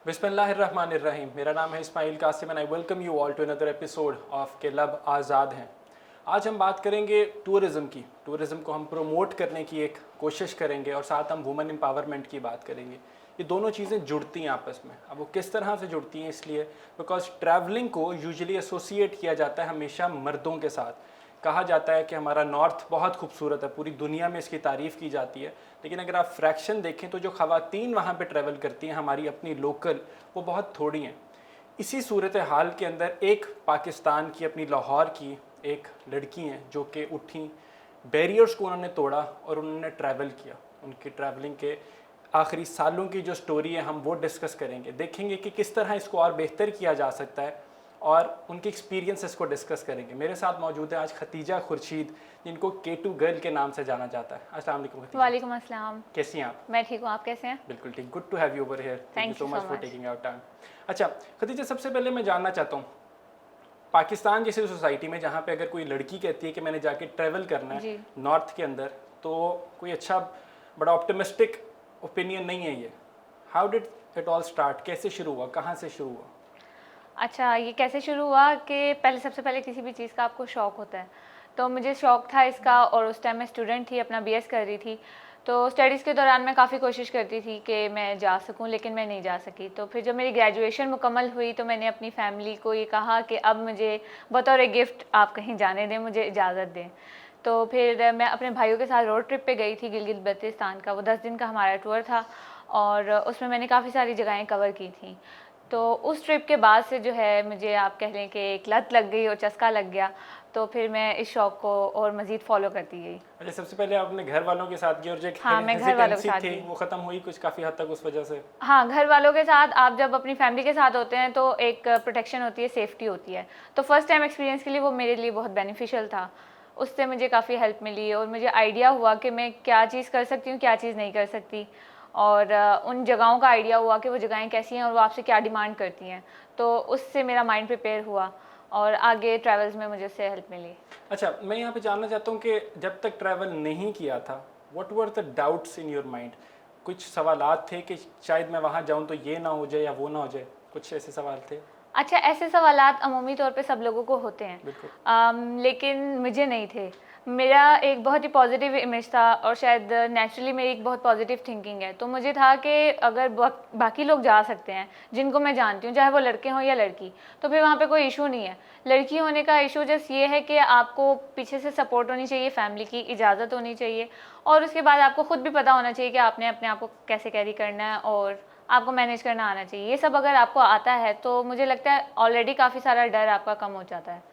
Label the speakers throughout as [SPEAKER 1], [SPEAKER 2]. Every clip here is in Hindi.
[SPEAKER 1] बिस्मिल्लाहिर्रहमानिर्रहीम। मेरा नाम है Ismail Qasim and I welcome you all to another episode of के लब आज़ाद हैं। आज हम बात करेंगे टूरिज़्म की। टूरिज़्म को हम प्रमोट करने की एक कोशिश करेंगे और साथ हम वुमेन एम्पावरमेंट की बात करेंगे। ये दोनों चीज़ें जुड़ती हैं आपस में। अब वो किस तरह से जुड़ती हैं, इसलिए बिकॉज ट्रैवलिंग को यूजुअली एसोसिएट किया जाता है हमेशा मर्दों के साथ। कहा जाता है कि हमारा नॉर्थ बहुत खूबसूरत है, पूरी दुनिया में इसकी तारीफ़ की जाती है, लेकिन अगर आप फ्रैक्शन देखें तो जो ख़वातीन वहाँ पे ट्रैवल करती हैं हमारी अपनी लोकल, वो बहुत थोड़ी हैं। इसी सूरत हाल के अंदर एक पाकिस्तान की अपनी लाहौर की एक लड़की हैं जो कि उठी, बैरियर्स को उन्होंने तोड़ा और उन्होंने ट्रैवल किया। उनकी ट्रैवलिंग के आखिरी सालों की जो स्टोरी है हम वो डिस्कस करेंगे, देखेंगे कि किस तरह इसको और बेहतर किया जा सकता है और उनके एक्सपीरियंसेस को डिस्कस करेंगे। मेरे साथ मौजूद है आज खतीजा खुर्शीद, जिनको K2 गर्ल के नाम से जाना जाता है। अस्सलाम वालेकुम खतीजा।
[SPEAKER 2] वालेकुम अस्सलाम।
[SPEAKER 1] कैसी हैं आप?
[SPEAKER 2] मैं ठीक हूँ, आप कैसे हैं?
[SPEAKER 1] बिल्कुल ठीक। Good to have you over here. Thank you so much for
[SPEAKER 2] much.
[SPEAKER 1] Taking out time. अच्छा खतीजा, सबसे पहले मैं जानना चाहता हूँ, पाकिस्तान जैसी सोसाइटी में जहाँ पे अगर कोई लड़की कहती है कि मैंने जाके ट्रैवल करना है नॉर्थ के अंदर, तो कोई अच्छा बड़ा ऑप्टिमिस्टिक ओपिनियन नहीं है ये। How did it all start? कैसे शुरू हुआ, कहाँ से शुरू हुआ?
[SPEAKER 2] अच्छा, ये कैसे शुरू हुआ कि सबसे पहले किसी भी चीज़ का आपको शौक़ होता है, तो मुझे शौक़ था इसका और उस टाइम मैं स्टूडेंट थी, अपना BS कर रही थी। तो स्टडीज़ के दौरान मैं काफ़ी कोशिश करती थी कि मैं जा सकूं, लेकिन मैं नहीं जा सकी। तो फिर जब मेरी ग्रेजुएशन मुकम्मल हुई तो मैंने अपनी फैमिली को ये कहा कि अब मुझे बतौर एक गिफ्ट आप कहीं जाने दें, मुझे इजाज़त दें। तो फिर मैं अपने भाइयों के साथ रोड ट्रिप पे गई थी गिलगित बल्तिस्तान का। वो 10 दिन का हमारा टूर था और उसमें मैंने काफ़ी सारी जगहें कवर की थी। तो उस ट्रिप के बाद से जो है मुझे आप कह लें कि एक लत लग गई और चस्का लग गया, तो फिर मैं इस शौक़ को और मज़ीद फॉलो करती गई।
[SPEAKER 1] अच्छा, सबसे पहले आपने घर वालों के साथ किया और जो
[SPEAKER 2] हाँ, मैं घर वालों के साथ
[SPEAKER 1] थी वो ख़त्म हुई कुछ काफ़ी हद तक उस वजह से?
[SPEAKER 2] हाँ, घर वालों के साथ आप जब अपनी फैमिली के साथ होते हैं तो एक प्रोटेक्शन होती है, सेफ्टी होती है। तो फर्स्ट टाइम एक्सपीरियंस के लिए वो मेरे लिए बहुत बेनिफिशियल था। उससे मुझे काफ़ी हेल्प मिली और मुझे आइडिया हुआ कि मैं क्या चीज़ कर सकती हूँ, क्या चीज़ नहीं कर सकती, और उन जगहों का आइडिया हुआ कि वो जगहें कैसी हैं और वो आपसे क्या डिमांड करती हैं। तो उससे मेरा माइंड प्रिपेयर हुआ और आगे ट्रैवल्स में मुझे उससे हेल्प मिली।
[SPEAKER 1] अच्छा, मैं यहाँ पे जानना चाहता हूँ कि जब तक ट्रैवल नहीं किया था, what were the doubts in your mind? कुछ सवालात थे कि शायद मैं वहाँ जाऊँ तो ये ना हो जाए या वो ना हो जाए, कुछ ऐसे सवाल थे?
[SPEAKER 2] अच्छा, ऐसे सवालात अमूमी तौर पे सब लोगों को होते हैं, लेकिन मुझे नहीं थे। मेरा एक बहुत ही पॉजिटिव इमेज था और शायद नेचुरली मेरी एक बहुत पॉजिटिव थिंकिंग है। तो मुझे था कि अगर बाकी लोग जा सकते हैं जिनको मैं जानती हूँ, चाहे वो लड़के हों या लड़की, तो फिर वहाँ पे कोई इशू नहीं है। लड़की होने का इशू जस्ट ये है कि आपको पीछे से सपोर्ट होनी चाहिए, फैमिली की इजाज़त होनी चाहिए, और उसके बाद आपको खुद भी पता होना चाहिए कि आपने अपने आप को कैसे कैरी करना है और आपको मैनेज करना आना चाहिए। ये सब अगर आपको आता है तो मुझे लगता है ऑलरेडी काफ़ी सारा डर आपका कम हो जाता है।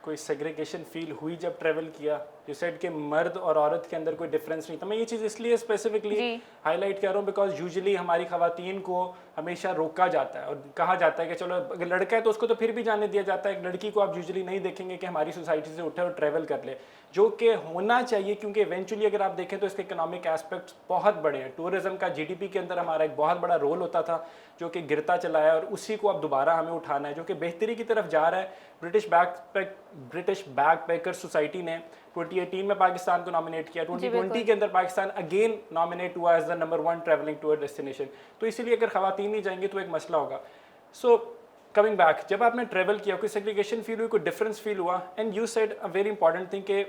[SPEAKER 1] कोई सेग्रीगेशन फील हुई जब ट्रैवल किया? यू सेड कि मर्द और औरत के अंदर कोई डिफरेंस नहीं था। मैं ये चीज़ इसलिए स्पेसिफिकली हाईलाइट कर रहा हूँ बिकॉज यूजुअली हमारी खवातीन को हमेशा रोका जाता है और कहा जाता है कि चलो अगर लड़का है तो उसको तो फिर भी जाने दिया जाता है, एक लड़की को आप यूजुअली नहीं देखेंगे कि हमारी सोसाइटी से उठे और ट्रैवल कर ले, जो कि होना चाहिए, क्योंकि इवेंचुअली अगर आप देखें तो इसके इकोनॉमिक एस्पेक्ट्स बहुत बड़े हैं। टूरिज्म का GDP के अंदर हमारा एक बहुत बड़ा रोल होता था जो कि गिरता चला है और उसी को अब दोबारा हमें उठाना है, जो कि बेहतरी की तरफ जा रहा है। ब्रिटिश बैकपैकर सोसाइटी ने 2018 में पाकिस्तान को नॉमिनेट किया, 2020 के अंदर पाकिस्तान अगेन नॉमिनेट हुआ as the number 1 travelling tour destination. तो इसीलिए अगर खवातीन नहीं जाएंगी तो एक मसला होगा। सो कमिंग बैक, जब आपने ट्रैवल किया कोई सेग्रीगेशन फील हुई, कोई डिफरेंस फील हुआ? And you said a very important thing कि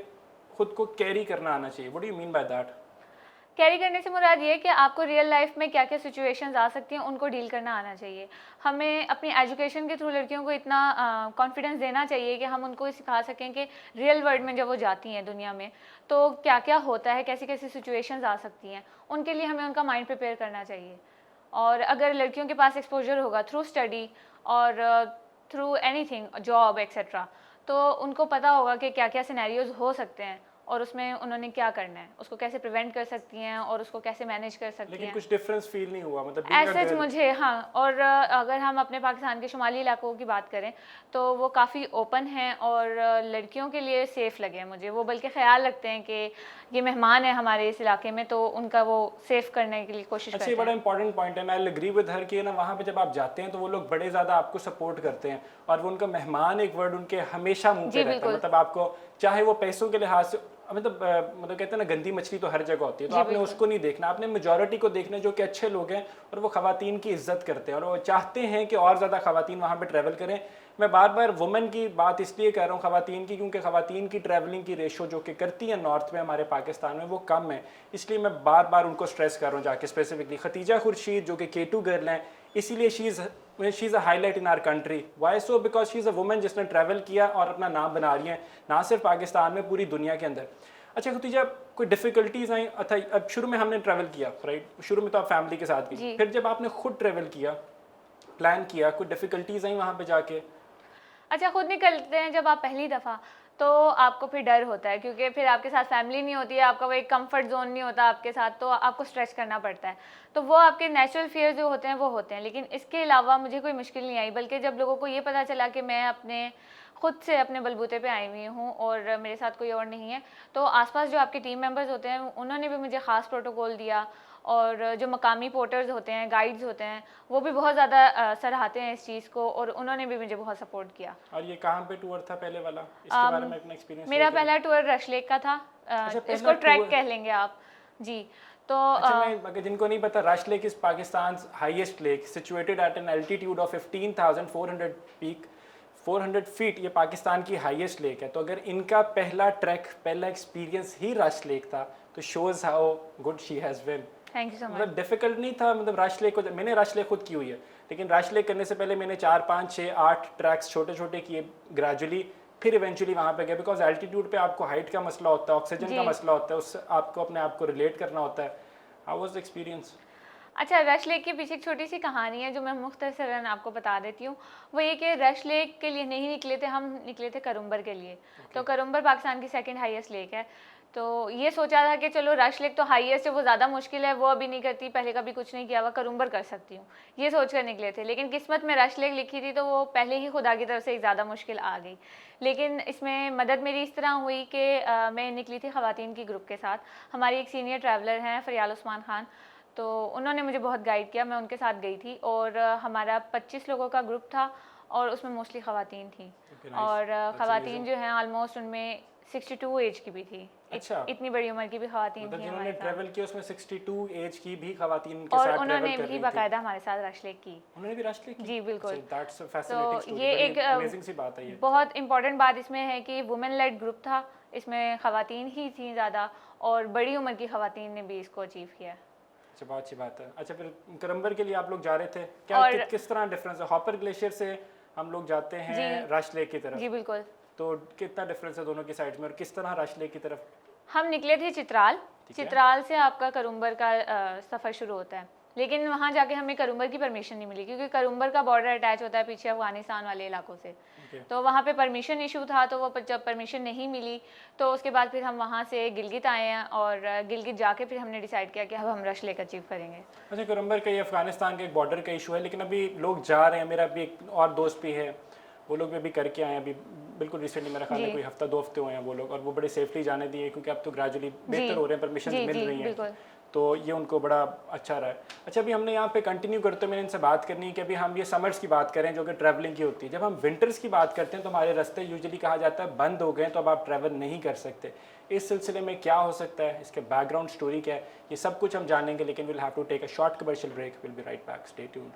[SPEAKER 1] खुद को कैरी करना आना चाहिए। What do you mean by that?
[SPEAKER 2] Carry करने से मुराद ये है कि आपको रियल लाइफ में क्या क्या सिचुएशंस आ सकती हैं उनको डील करना आना चाहिए। हमें अपनी एजुकेशन के थ्रू लड़कियों को इतना कॉन्फिडेंस देना चाहिए कि हम उनको सिखा सकें कि रियल वर्ल्ड में जब वो जाती हैं दुनिया में तो क्या क्या होता है, कैसी कैसी सिचुएशंस आ सकती हैं, उनके लिए हमें उनका माइंड प्रिपेयर करना चाहिए। और अगर लड़कियों के पास एक्सपोजर होगा थ्रू स्टडी और थ्रू एनीथिंग, जॉब एक्सेट्रा, तो उनको पता होगा कि क्या क्या सिनेरियोज हो सकते हैं और उसमें उन्होंने क्या करना है, उसको कैसे प्रिवेंट कर सकती हैं और उसको कैसे मैनेज कर सकती हैं।
[SPEAKER 1] लेकिन कुछ डिफरेंस फील नहीं हुआ मतलब
[SPEAKER 2] ऐसे मुझे? हाँ, और अगर हम अपने पाकिस्तान के शुमाली इलाकों की बात करें तो वो काफ़ी ओपन हैं और लड़कियों के लिए सेफ़ लगे हैं मुझे। वो बल्कि ख्याल रखते हैं कि ये मेहमान है हमारे इस इलाके में, तो उनका वो सेफ़ करने के लिए कोशिश करते हैं।
[SPEAKER 1] अच्छा, बड़ा इंपॉर्टेंट पॉइंट है। मैं एग्री विद हर कि ना वहाँ पे जब आप जाते हैं तो वो लोग बड़े ज़्यादा आपको सपोर्ट करते हैं और वो उनका मेहमान एक वर्ड उनके हमेशा मुँह पे रहता है। मतलब आपको चाहे वो पैसों के लिहाज से मतलब कहते हैं ना, गंदी मछली तो हर जगह होती है, तो
[SPEAKER 2] जी,
[SPEAKER 1] आपने
[SPEAKER 2] बिल्कुल।
[SPEAKER 1] उसको नहीं देखना, आपने मेजॉरिटी को देखना जो कि अच्छे लोग हैं और वो खवातीन की इज्जत करते हैं और वो चाहते हैं कि और ज़्यादा खवातीन वहाँ पे ट्रैवल करें। मैं बार बार वुमेन की बात इसलिए कर रहा हूँ खवातीन की, क्योंकि खवातीन की ट्रैवलिंग की रेशो जो कि करती है नॉर्थ में हमारे पाकिस्तान में वो कम है, इसलिए मैं बार बार उनको स्ट्रेस कर रहा हूँ जाके स्पेसिफिकली। खतीजा खुर्शीद जो कि K2 गर्ल हैं, इसीलिए she is a highlight in our country. Why so? Because she is a women जिसने ट्रैवल किया और अपना नाम बना रही है, ना सिर्फ पाकिस्तान में, पूरी दुनिया के अंदर। अच्छा खतीजा, कोई डिफ़िकल्टीज आई? अच्छा, अब शुरू में हमने ट्रैवल किया, राइट, शुरू में तो आप फैमिली के साथ गई,
[SPEAKER 2] जी।
[SPEAKER 1] फिर जब आपने खुद ट्रैवल किया, प्लान किया, कोई डिफ़िकल्टीज आई वहाँ पे जाके?
[SPEAKER 2] अच्छा, खुद निकलते हैं जब आप पहली दफ़ा, तो आपको फिर डर होता है, क्योंकि फिर आपके साथ फैमिली नहीं होती है, आपका वो एक कंफर्ट जोन नहीं होता आपके साथ, तो आपको स्ट्रेच करना पड़ता है। तो वो आपके नेचुरल फियर जो होते हैं वो होते हैं, लेकिन इसके अलावा मुझे कोई मुश्किल नहीं आई। बल्कि जब लोगों को ये पता चला कि मैं अपने खुद से अपने बलबूते पे आई हुई हूँ और मेरे साथ कोई और नहीं है, तो आसपास जो आपके टीम मेंबर्स होते हैं उन्होंने भी मुझे ख़ास प्रोटोकॉल दिया, और जो मकामी पोर्टर्स होते हैं, गाइड्स होते हैं, वो भी बहुत ज़्यादा सराहते हैं इस चीज़ को, और उन्होंने भी मुझे बहुत सपोर्ट किया।
[SPEAKER 1] और ये कहाँ पे टूर था पहले वाला, इसके बारे में अपना एक्सपीरियंस
[SPEAKER 2] मेरा पहला टूर रश लेक का था।
[SPEAKER 1] अच्छा, पहला
[SPEAKER 2] इसको ट्रैक
[SPEAKER 1] टूर।
[SPEAKER 2] कह लेंगे आप। जी। तो
[SPEAKER 1] अच्छा, मैं अगर जिनको नहीं पता, rush lake is Pakistan highest lake situated at an altitude of 15,400 peak, 400 feet. ये पाकिस्तान की हाईएस्ट लेक है। तो अगर इनका पहला ट्रैक, पहला एक्सपीरियंस ही रश लेक था, तो shows how good she has been.
[SPEAKER 2] Thank you so much.
[SPEAKER 1] मतलब डिफिकल्ट नहीं था, मतलब रश लेक को मैंने रश लेक खुद की हुई है, लेकिन रश लेक करने से पहले मैंने 4, 5, 6, 8 ट्रैक्स छोटे छोटे किए ग्रेजुअली, फिर इवेंचुअली वहाँ पे गए। बिकॉज एल्टीट्यूड पे आपको हाइट का मसला होता है, ऑक्सीजन का
[SPEAKER 2] जी।
[SPEAKER 1] मसला होता है, उससे आपको अपने आप को रिलेट करना होता है। How was the experience?
[SPEAKER 2] अच्छा, रश लेक के पीछे एक छोटी सी कहानी है जो मैं मुख्तसरन आपको बता देती हूँ। वो ये कि रश लेक के लिए नहीं निकले थे हम, निकले थे करुम्बर के लिए। तो करुम्बर पाकिस्तान की सेकंड हाईएस्ट लेक है। तो ये सोचा था कि चलो रश लेक तो हाईएस्ट है, वो ज़्यादा मुश्किल है, वो अभी नहीं करती, पहले कभी कुछ नहीं किया हुआ, करुम्बर कर सकती हूँ, ये सोच कर निकले थे। लेकिन किस्मत में रश लेक लिखी थी, तो वो पहले ही खुदा की तरफ से एक ज़्यादा मुश्किल आ गई। लेकिन इसमें मदद मेरी इस तरह हुई कि मैं निकली थी ख़वातीन की ग्रुप के साथ। हमारी एक सीनियर ट्रैवलर हैं फ़रियाल उस्मान खान, तो उन्होंने मुझे बहुत गाइड किया, मैं उनके साथ गई थी। और हमारा 25 लोगों का ग्रुप था और उसमें मोस्टली ख़वातीन थी।
[SPEAKER 1] Okay, nice.
[SPEAKER 2] और
[SPEAKER 1] That's
[SPEAKER 2] ख़वातीन
[SPEAKER 1] amazing.
[SPEAKER 2] जो हैं ऑलमोस्ट उनमें 62 एज की भी थी।
[SPEAKER 1] अच्छा।
[SPEAKER 2] इतनी बड़ी उम्र की भी ख़वातीन
[SPEAKER 1] मतलब
[SPEAKER 2] थी
[SPEAKER 1] जिन्होंने
[SPEAKER 2] हमारे साथ,
[SPEAKER 1] ट्रैवल किया उसमें 62 एज की भी खवातीन के
[SPEAKER 2] और
[SPEAKER 1] साथ
[SPEAKER 2] उन्होंने
[SPEAKER 1] ट्रैवल कर
[SPEAKER 2] भी
[SPEAKER 1] रही थी।
[SPEAKER 2] बाकायदा हमारे साथ रश लेक की।
[SPEAKER 1] उन्होंने भी रश लेक की?
[SPEAKER 2] जी, बिल्कुल।
[SPEAKER 1] दैट्स अ
[SPEAKER 2] तो
[SPEAKER 1] फैसिनेटिंग स्टोरी,
[SPEAKER 2] ये
[SPEAKER 1] बड़ी
[SPEAKER 2] एक
[SPEAKER 1] अमेजिंग सी बात है ये।
[SPEAKER 2] बहुत इंपॉर्टेंट बात इसमें है कि वुमेन लेड ग्रुप था, इसमें ख़वातीन ही थी ज़्यादा, और बड़ी उम्र की ख़वातीन ने भी इसको अचीव किया।
[SPEAKER 1] अच्छा, बहुत अच्छी बात है। अच्छा, फिर करम्बर के लिए आप लोग जा रहे थे, क्या
[SPEAKER 2] और
[SPEAKER 1] किस तरह डिफरेंस है? हॉपर ग्लेशियर से हम लोग जाते हैं
[SPEAKER 2] जी।
[SPEAKER 1] रश लेक की तरफ,
[SPEAKER 2] जी बिल्कुल।
[SPEAKER 1] तो कितना डिफरेंस है दोनों की साइड में, और किस तरह रश लेक की तरफ?
[SPEAKER 2] हम निकले थे चित्राल।
[SPEAKER 1] ठीक है।
[SPEAKER 2] चित्राल से आपका करुम्बर का सफ़र शुरू होता है, लेकिन वहाँ जाके हमें करुम्बर की परमिशन नहीं मिली, क्योंकि करुम्बर का बॉर्डर अटैच होता है पीछे अफगानिस्तान वाले इलाकों से।
[SPEAKER 1] Okay.
[SPEAKER 2] तो वहाँ पे परमिशन इशू था, तो वो जब परमिशन नहीं मिली, तो उसके बाद फिर हम वहाँ से गिलगित आए हैं, और गिलगित जाके फिर हमने डिसाइड किया कि अब हम रश लेक अचीव करेंगे।
[SPEAKER 1] अच्छा, करम्बर का ये अफगानिस्तान के एक बॉर्डर का इशू है, लेकिन अभी लोग जा रहे हैं। मेरा भी एक और दोस्त भी है, वो लोग भी अभी करके आए हैं, अभी बिल्कुल रिसेंटली, मेरा ख्याल है
[SPEAKER 2] जी।
[SPEAKER 1] कोई हफ्ता 2 हफ्ते हुए हैं वो लोग, और वो बड़े सेफली जाने दिए, क्योंकि अब तो ग्रेजुअली बेहतर हो रहे हैं, परमिशन
[SPEAKER 2] जी
[SPEAKER 1] मिल
[SPEAKER 2] जी
[SPEAKER 1] रही हैं,
[SPEAKER 2] बिल्कुल।
[SPEAKER 1] तो ये उनको बड़ा अच्छा रहा है। अच्छा, अभी हमने यहाँ पे कंटिन्यू करते हुए मैंने इनसे बात करनी है कि अभी हम ये समर्स की बात करें जो कि ट्रैवलिंग की होती है। जब हम विंटर्स की बात करते हैं तो हमारे रास्ते यूजुअली कहा जाता है बंद हो गए, तो अब आप ट्रैवल नहीं कर सकते। इस सिलसिले में क्या हो सकता है, इसके बैकग्राउंड स्टोरी क्या है, ये सब कुछ हम जानेंगे, लेकिन will have to take a short commercial break. Will be right back, stay tuned.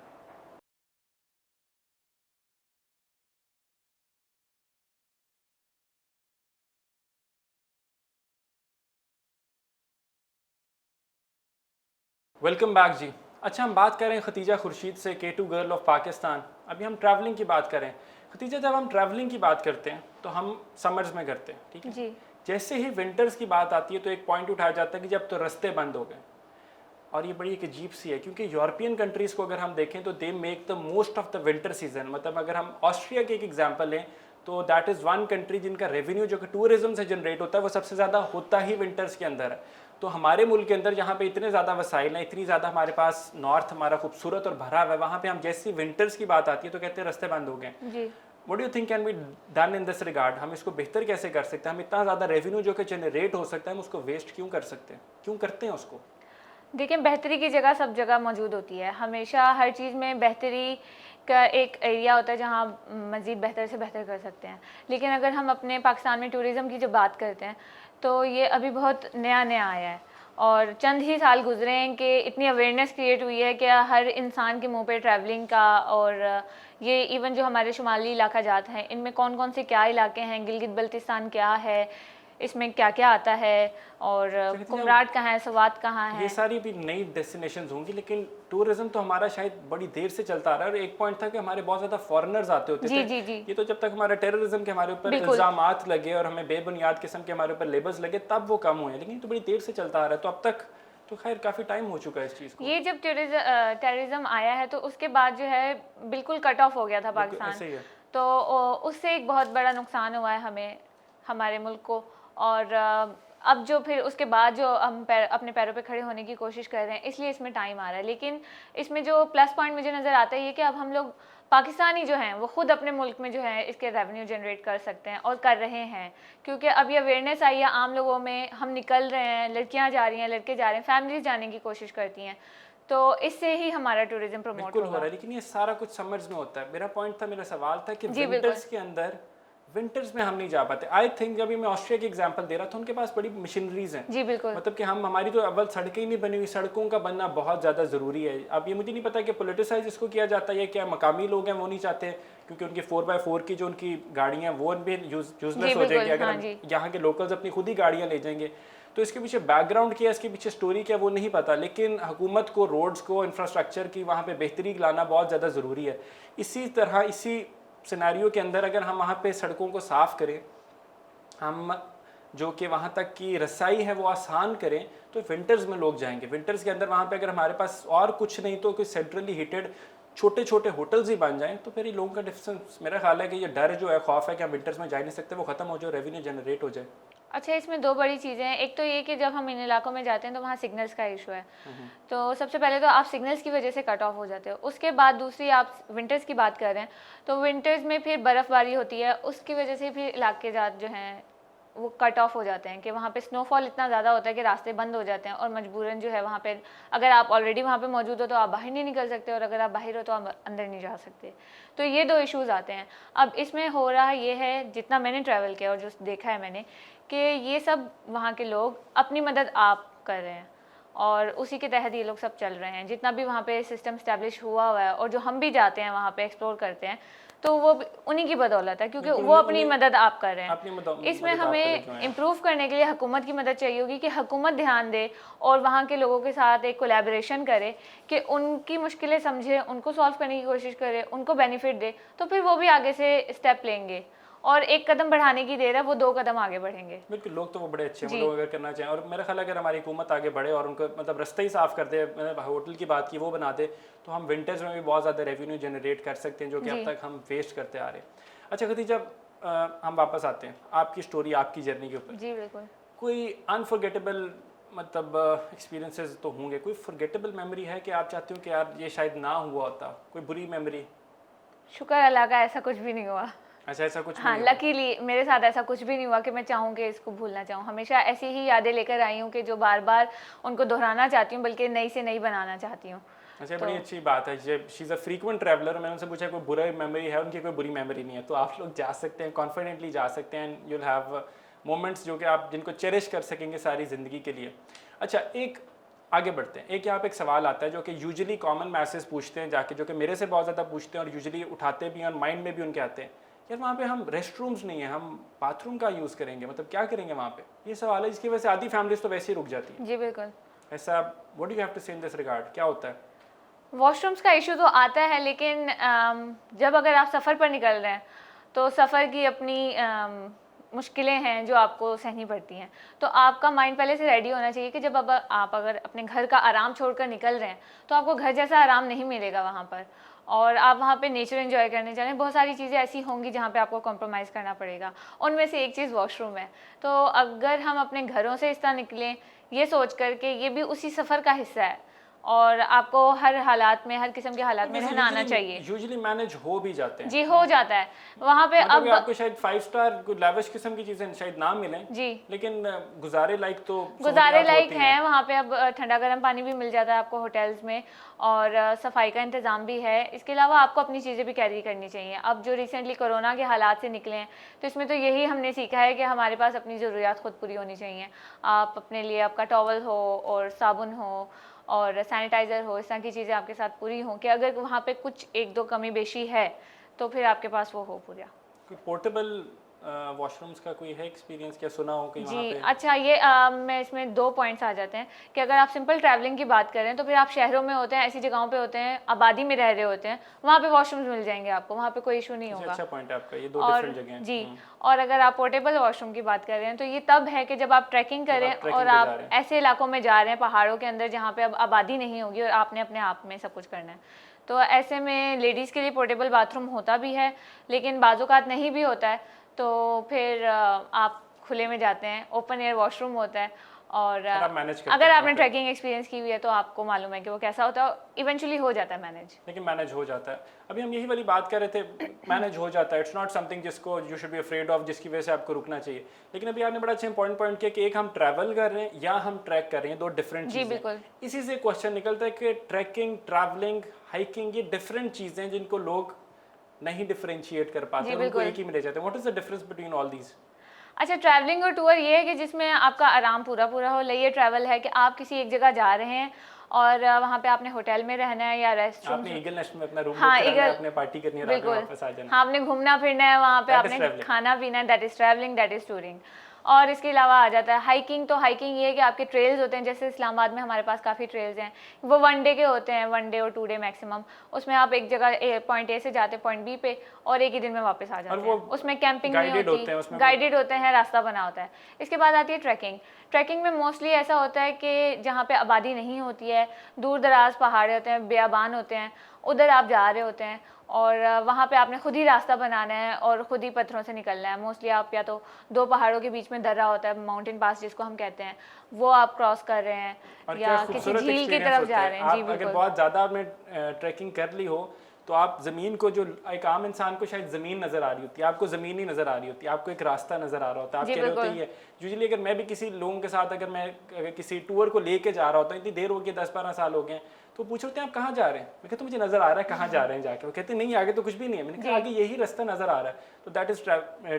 [SPEAKER 1] Welcome back जी। अच्छा, हम बात करें खतीजा खुर्शीद से, K2 गर्ल ऑफ पाकिस्तान। अभी हम ट्रैवलिंग की बात करें। खतीजा, जब हम ट्रैवलिंग की बात करते हैं तो हम समर्स में करते हैं, ठीक है?
[SPEAKER 2] जी।
[SPEAKER 1] जैसे ही विंटर्स की बात आती है तो एक पॉइंट उठाया जाता है कि जब तो रास्ते बंद हो गए, और ये बड़ी एक अजीब सी है, क्योंकि यूरोपियन कंट्रीज़ को अगर हम देखें तो they make the most of the winter season. मतलब अगर हम ऑस्ट्रिया की एक एग्जांपल लें तो दैट इज़ वन कंट्री जिनका रेवेन्यू जो कि टूरिज्म से जनरेट होता है वो सबसे ज़्यादा होता ही विंटर्स के अंदर है। तो हमारे मुल्क के अंदर जहाँ पे इतने ज़्यादा वसाइल हैं, इतनी ज़्यादा हमारे पास नॉर्थ हमारा खूबसूरत और भरा हुआ है, वहाँ पे हम जैसी विंटर्स की बात आती है तो कहते हैं रास्ते बंद हो गए।
[SPEAKER 2] जी।
[SPEAKER 1] What do you think can be done in this regard? हम इसको बेहतर कैसे कर सकते हैं? हम इतना ज़्यादा रेवेन्यू जो कि जनरेट हो सकता है हम उसको वेस्ट क्यों कर सकते हैं, क्यों करते हैं उसको?
[SPEAKER 2] देखिए, बेहतरी की जगह सब जगह मौजूद होती है। हमेशा हर चीज़ में बेहतरी का एक एरिया होता है जहाँ मज़ीद बेहतर से बेहतर कर सकते हैं। लेकिन अगर हम अपने पाकिस्तान में टूरिज़्म की जब बात करते हैं, तो ये अभी बहुत नया नया आया है और चंद ही साल गुजरे हैं कि इतनी अवेयरनेस क्रिएट हुई है कि हर इंसान के मुंह पे ट्रैवलिंग का। और ये इवन जो हमारे शुमाली इलाका जात हैं इनमें कौन कौन से क्या इलाके हैं, गिलगित बल्तिस्तान क्या है, इसमें क्या क्या आता है, और कुमराट कहाँ है, सवात कहाँ है।
[SPEAKER 1] ये सारी भी नई डेस्टिनेशंस होंगी, लेकिन टूरिज्म तो हमारा शायद बड़ी देर से चलता आ रहा है। और एक पॉइंट था कि हमारे बहुत ज़्यादा फॉरेनर्स आते होते
[SPEAKER 2] जी
[SPEAKER 1] थे।
[SPEAKER 2] जी जी
[SPEAKER 1] ये तो जब तक हमारे टेररिज्म के हमारे ऊपर इल्ज़ामात लगे और हमें बेबुनियाद किस्म के हमारे ऊपर लेबल्स लगे तब वो कम हुए, लेकिन तो बड़ी देर से चलता आ रहा है। तो अब तक तो खैर काफ़ी टाइम हो चुका है इस चीज़ को।
[SPEAKER 2] ये जब टेररिज्म आया है तो उसके बाद जो है बिल्कुल कट ऑफ हो गया था पाकिस्तान।
[SPEAKER 1] ऐसे ही है।
[SPEAKER 2] तो उससे एक बहुत बड़ा नुकसान हुआ है हमें, हमारे मुल्क को। और अब जो फिर उसके बाद जो हम अपने पैरों पे खड़े होने की कोशिश कर रहे हैं, इसलिए इसमें टाइम आ रहा है। लेकिन इसमें जो प्लस पॉइंट मुझे नज़र आता है ये कि अब हम लोग पाकिस्तानी जो हैं वो खुद अपने मुल्क में जो है इसके रेवेन्यू जनरेट कर सकते हैं और कर रहे हैं, क्योंकि अब ये अवेयरनेस आई है आम लोगों में। हम निकल रहे हैं, लड़कियां जा रही हैं, लड़के जा रहे हैं, फैमिलीज जाने की कोशिश करती हैं, तो इससे ही हमारा टूरिज्म प्रमोट
[SPEAKER 1] हो
[SPEAKER 2] होगा।
[SPEAKER 1] रहा है। लेकिन ये सारा कुछ समर्स में होता है। मेरा पॉइंट था, मेरा सवाल था कि
[SPEAKER 2] जी,
[SPEAKER 1] विंटर्स के अंदर, विंटर्स में हम नहीं जा पाते। आई थिंक जब मैं ऑस्ट्रिया की एग्जांपल दे रहा था, उनके पास बड़ी मशीनरीज हैं।
[SPEAKER 2] जी बिल्कुल।
[SPEAKER 1] मतलब कि हमारी तो अव्वल सड़कें ही नहीं बनी हुई, सड़कों का बनना बहुत ज़्यादा ज़रूरी है। अब ये मुझे नहीं पता कि पोलिटिसाइज इसको किया जाता है या क्या मकामी लोग हैं वो नहीं चाहते, क्योंकि उनकी 4x4 की जो उनकी गाड़ियाँ हैं वो भी यूजलेस हो जाएगी अगर हम यहाँ के लोकल्स अपनी खुद ही गाड़ियाँ ले जाएंगे। तो इसके पीछे बैकग्राउंड क्या है, इसके पीछे स्टोरी क्या है वो नहीं पता, लेकिन हुकूमत को रोड्स को, इंफ्रास्ट्रक्चर की वहाँ पे बेहतरी लाना बहुत ज़्यादा ज़रूरी है। इसी तरह इसी सिनेरियो के अंदर अगर हम वहाँ पे सड़कों को साफ़ करें, हम जो कि वहाँ तक की रसाई है वो आसान करें, तो विंटर्स में लोग जाएंगे। विंटर्स के अंदर वहाँ पे अगर हमारे पास और कुछ नहीं तो कोई सेंट्रली हीटेड छोटे छोटे होटल्स ही बन जाएं, तो फिर ये लोगों का डिफरेंस, मेरा ख्याल है कि ये डर जो है, खौफ है कि हम विंटर्स में जा नहीं सकते, वो ख़त्म हो जाए, रेवेन्यू जनरेट हो जाए।
[SPEAKER 2] अच्छा, इसमें दो बड़ी चीज़ें हैं। एक तो ये कि जब हम इन इलाकों में जाते हैं तो वहाँ सिग्नल्स का इशू है, तो सबसे पहले तो आप सिग्नल्स की वजह से कट ऑफ हो जाते हो। उसके बाद दूसरी, आप विंटर्स की बात कर रहे हैं, तो विंटर्स में फिर बर्फ़बारी होती है, उसकी वजह से फिर इलाके जात जो हैं वो कट ऑफ हो जाते हैं कि वहाँ पे स्नोफॉल इतना ज़्यादा होता है कि रास्ते बंद हो जाते हैं, और मजबूरन जो है वहाँ पे अगर आप ऑलरेडी वहाँ पे मौजूद हो तो आप बाहर नहीं निकल सकते, और अगर आप बाहर हो तो आप अंदर नहीं जा सकते। तो ये दो इश्यूज़ आते हैं। अब इसमें हो रहा ये है, जितना मैंने ट्रैवल किया और जो देखा है मैंने, कि ये सब वहाँ के लोग अपनी मदद आप कर रहे हैं और उसी के तहत ये लोग सब चल रहे हैं। जितना भी वहाँ पे सिस्टम स्टैब्लिश हुआ है और जो हम भी जाते हैं वहाँ पे एक्सप्लोर करते हैं, तो वो उन्हीं की बदौलत है, क्योंकि वो अपनी मदद आप कर रहे हैं। इसमें हमें इम्प्रूव करने के लिए हुकूमत की मदद चाहिए होगी कि हुकूमत ध्यान दे और वहाँ के लोगों के साथ एक कोलैबोरेशन करे कि उनकी मुश्किलें समझे, उनको सॉल्व करने की कोशिश करे, उनको बेनिफिट दे, तो फिर वो भी आगे से स्टेप लेंगे। और एक कदम बढ़ाने की देर है, वो 2 कदम आगे बढ़ेंगे।
[SPEAKER 1] बिल्कुल, लोग तो वो बड़े अच्छे हैं, वो लोग अगर करना चाहें। और मेरा ख्याल है अगर हमारी हुकूमत आगे बढ़े और उनको मतलब रास्ते ही साफ़ कर दे, मतलब होटल की बात की वो बना दे, तो हम विंटर्स में भी बहुत ज़्यादा रेवेन्यू जनरेट कर सकते हैं, जो कि अब तक हम वेस्ट करते आ रहे हैं। अच्छा खदीजा, हम वापस आते हैं आपकी स्टोरी, आपकी जर्नी के ऊपर।
[SPEAKER 2] जी बिल्कुल।
[SPEAKER 1] कोई अनफॉरगेटेबल मतलब एक्सपीरियंसेस तो होंगे, कोई फॉरगेटेबल मेमोरी है कि आप चाहते हो कि यार ये शायद ना हुआ होता, कोई बुरी मेमोरी?
[SPEAKER 2] शुक्र अल्लाह का, ऐसा कुछ भी नहीं हुआ।
[SPEAKER 1] अच्छा, ऐसा कुछ
[SPEAKER 2] हाँ, लकीली मेरे साथ ऐसा कुछ भी नहीं हुआ कि मैं चाहूँ कि इसको भूलना चाहूँ। हमेशा ऐसी ही यादें लेकर आई हूँ कि जो बार बार उनको दोहराना चाहती हूँ, बल्कि नई से नई बनाना चाहती हूँ।
[SPEAKER 1] अच्छा, बड़ी अच्छी बात है। She is a frequent traveller. मैंने उनसे पूछा कोई बुरा मेमोरी है, उनकी कोई बुरी मेमोरी नहीं है, तो आप लोग जा सकते हैं, कॉन्फिडेंटली जा सकते हैं, यू विल हैव मोमेंट्स जो कि आप जिनको चेरिश कर सकेंगे सारी ज़िंदगी के लिए। अच्छा, एक आगे बढ़ते हैं। एक यहाँ पे एक सवाल आता है जो कि यूजुअली कॉमन मैसेज पूछते हैं जाके, जो कि मेरे से बहुत ज़्यादा पूछते हैं और यूजुअली उठाते भी हैं और माइंड में भी उनके आते हैं, यार वहाँ पे हम रेस्ट रूम्स नहीं है, हम बाथरूम का यूज़ करेंगे, मतलब क्या करेंगे वहाँ पे? ये सवाल है जिसकी वजह से आधी फैमिलीज तो वैसे ही रुक जाती है।
[SPEAKER 2] जी बिल्कुल।
[SPEAKER 1] ऐसा what do you have to say in this regard, क्या होता है?
[SPEAKER 2] वॉशरूम्स का इशू तो आता है, लेकिन जब अगर आप सफ़र पर निकल रहे हैं तो सफ़र की अपनी मुश्किलें हैं जो आपको सहनी पड़ती हैं, तो आपका माइंड पहले से रेडी होना चाहिए कि जब अब आप अगर अपने घर का आराम छोड़कर निकल रहे हैं तो आपको घर जैसा आराम नहीं मिलेगा वहाँ पर, और आप वहाँ पे नेचर एंजॉय करने जा रहे हैं। बहुत सारी चीज़ें ऐसी होंगी जहाँ पे आपको कॉम्प्रोमाइज़ करना पड़ेगा, उनमें से एक चीज़ वॉशरूम है। तो अगर हम अपने घरों से इस तरह निकलें ये सोच कर के ये भी उसी सफ़र का हिस्सा है और आपको हर हालात में, हर किस्म के हालात में रहना आना चाहिए।
[SPEAKER 1] यूजुअली मैनेज हो भी जाते हैं
[SPEAKER 2] जी, हो जाता है वहाँ पे।
[SPEAKER 1] मतलब
[SPEAKER 2] अब
[SPEAKER 1] आपको शायद 5 स्टार कोई लाविश किस्म की चीजें शायद ना मिलें
[SPEAKER 2] जी,
[SPEAKER 1] लेकिन गुजारे लायक तो
[SPEAKER 2] गुजारे
[SPEAKER 1] सहूलियात
[SPEAKER 2] लायक
[SPEAKER 1] होती
[SPEAKER 2] हैं वहाँ पे। अब ठंडा गर्म पानी भी मिल जाता है आपको होटल्स में, और सफाई का इंतज़ाम भी है। इसके अलावा आपको अपनी चीज़ें भी कैरी करनी चाहिए। अब जो रिसेंटली कोरोना के हालात से निकले हैं, तो इसमें तो यही हमने सीखा है कि हमारे पास अपनी ज़रूरियात खुद पूरी होनी चाहिए। आप अपने लिए, आपका टॉवल हो और साबुन हो और सैनिटाइज़र हो, इस तरह की चीज़ें आपके साथ पूरी हों कि अगर वहाँ पे कुछ एक दो कमी बेशी है तो फिर आपके पास वो हो पूरा।
[SPEAKER 1] कोई पोर्टेबल वॉशरूम्स का कोई है एक्सपीरियंस क्या सुना हो कहीं वहाँ
[SPEAKER 2] जी,
[SPEAKER 1] पे?
[SPEAKER 2] अच्छा, ये मैं इसमें 2 पॉइंट्स आ जाते हैं कि अगर आप सिंपल ट्रैवलिंग की बात करें तो फिर आप शहरों में होते हैं, ऐसी जगहों पे होते हैं, आबादी में रह रहे होते हैं, वहाँ पे वॉशरूम्स मिल जाएंगे आपको, वहाँ पे कोई इशू नहीं होगा।
[SPEAKER 1] अच्छा पॉइंट है आपका, ये दो
[SPEAKER 2] और
[SPEAKER 1] डिफरेंट जगह हैं।
[SPEAKER 2] जी, और अगर आप पोर्टेबल वॉशरूम की बात कर रहे हैं तो ये तब है कि जब आप ट्रैकिंग
[SPEAKER 1] जब
[SPEAKER 2] करें
[SPEAKER 1] आप ट्रैकिंग
[SPEAKER 2] और
[SPEAKER 1] पे जा
[SPEAKER 2] आप
[SPEAKER 1] रहे हैं
[SPEAKER 2] ऐसे इलाकों में जा रहे हैं पहाड़ों के अंदर जहाँ पे अब आबादी नहीं होगी और आपने अपने आप में सब कुछ करना है। तो ऐसे में लेडीज़ के लिए पोर्टेबल बाथरूम होता भी है, लेकिन बाज़-औक़ात नहीं भी होता है, तो फिर आप खुले में जाते हैं, ओपन एयर वॉशरूम होता है। और
[SPEAKER 1] और आप मैनेज करते
[SPEAKER 2] अगर
[SPEAKER 1] हैं
[SPEAKER 2] आपने
[SPEAKER 1] वहाँ पे
[SPEAKER 2] ट्रैकिंग एक्सपीरियंस की हुई है तो आपको मालूम है कि वो कैसा होता है। इवेंचुअली हो जाता है मैनेज।
[SPEAKER 1] लेकिन मैनेज हो जाता है। अभी हम यही वाली बात कर रहे थे, मैनेज हो जाता है, इट्स नॉट समथिंग जिसको you should be afraid of, जिसकी वजह से आपको रुकना चाहिए। लेकिन अभी आपने बड़ा अच्छा इंपॉर्टेंट पॉइंट किया कि एक हम ट्रैवल कर रहे हैं या हम ट्रैक कर रहे हैं, दो डिफरेंट
[SPEAKER 2] जी,
[SPEAKER 1] चीज़ें।
[SPEAKER 2] बिल्कुल।
[SPEAKER 1] इसी से क्वेश्चन निकलता है कि ट्रैकिंग, ट्रैवलिंग, हाइकिंग, ये डिफरेंट चीज़ें जिनको लोग नहीं डिफरेंशिएट कर पाते
[SPEAKER 2] जी,
[SPEAKER 1] और उनको
[SPEAKER 2] बिल्कुल।
[SPEAKER 1] एक ही में ले जाते हैं। What is the difference between all these?
[SPEAKER 2] अच्छा, ट्रैवलिंग और टूर ये है कि जिसमें आपका आराम पूरा पूरा हो। ये ट्रैवल है कि आप किसी एक जगह जा रहे हैं और वहाँ पे आपने होटल में रहना है या रेस्ट रूम।
[SPEAKER 1] आपने ईगल नेस्ट में अपना रूम बुक
[SPEAKER 2] हाँ,
[SPEAKER 1] कराना है,
[SPEAKER 2] ईगल,
[SPEAKER 1] आपने पार्टी करनी है, रात में
[SPEAKER 2] बिल्कुल।
[SPEAKER 1] वापस आ जाना।
[SPEAKER 2] हाँ, आपने घूमना फिरना है वहाँ पे,
[SPEAKER 1] दैट इज
[SPEAKER 2] आपने
[SPEAKER 1] ट्रैवलिंग।
[SPEAKER 2] खाना पीना है, that is travelling, that is touring. और इसके अलावा आ जाता है हाइकिंग। तो हाइकिंग ये है कि आपके ट्रेल्स होते हैं, जैसे इस्लामाबाद में हमारे पास काफ़ी ट्रेल्स हैं, वो 1 डे के होते हैं, 1 डे और 2 डे मैक्सिमम। उसमें आप एक जगह पॉइंट ए से जाते हैं पॉइंट बी पे और एक ही दिन में वापस आ जाते हैं। उसमें कैंपिंग नहीं
[SPEAKER 1] गाइडेड
[SPEAKER 2] होती,
[SPEAKER 1] होते हैं उसमें
[SPEAKER 2] गाइडेड होते हैं, रास्ता बना होता है। इसके बाद आती है ट्रैकिंग। ट्रैकिंग में मोस्टली ऐसा होता है कि जहाँ पे आबादी नहीं होती है, दूर दराज पहाड़ होते हैं, बेआबान होते हैं, उधर आप जा रहे होते हैं और वहाँ पे आपने खुद ही रास्ता बनाना है और खुद ही पत्थरों से निकलना है। मोस्टली आप या तो 2 पहाड़ों के बीच में दर्रा होता है, माउंटेन पास जिसको हम कहते हैं, वो आप क्रॉस कर रहे हैं
[SPEAKER 1] और
[SPEAKER 2] या
[SPEAKER 1] क्या
[SPEAKER 2] किसी
[SPEAKER 1] खूबसूरत
[SPEAKER 2] झील की
[SPEAKER 1] एक्सपीरियंस
[SPEAKER 2] तरफ
[SPEAKER 1] होता
[SPEAKER 2] जा
[SPEAKER 1] है।
[SPEAKER 2] रहे हैं। जी,
[SPEAKER 1] आप अगर
[SPEAKER 2] बिल्कुल।
[SPEAKER 1] बहुत ज़्यादा आपने ट्रैकिंग कर ली हो तो आप ज़मीन को, जो एक आम इंसान को शायद ज़मीन नज़र आ रही होती है, आपको ज़मीन ही नज़र आ रही होती है, आपको एक रास्ता नज़र आ रहा होता है। आप
[SPEAKER 2] जी,
[SPEAKER 1] कह रहे होते
[SPEAKER 2] बिल्कुल।
[SPEAKER 1] ही है। यूजुअली अगर मैं भी किसी लोगों के साथ, अगर किसी टूर को लेके जा रहा होता हूँ, इतनी देर हो गई, 10-12 साल हो गए हैं, तो पूछ रहे हैं आप कहाँ जा रहे हैं? मैं कहता हूँ मुझे नज़र आ रहा है कहाँ जा रहे हैं जाके। वो कहते नहीं आगे तो कुछ भी नहीं है। मैंने कहा आगे यही रास्ता नज़र आ रहा है। तो दैट इज़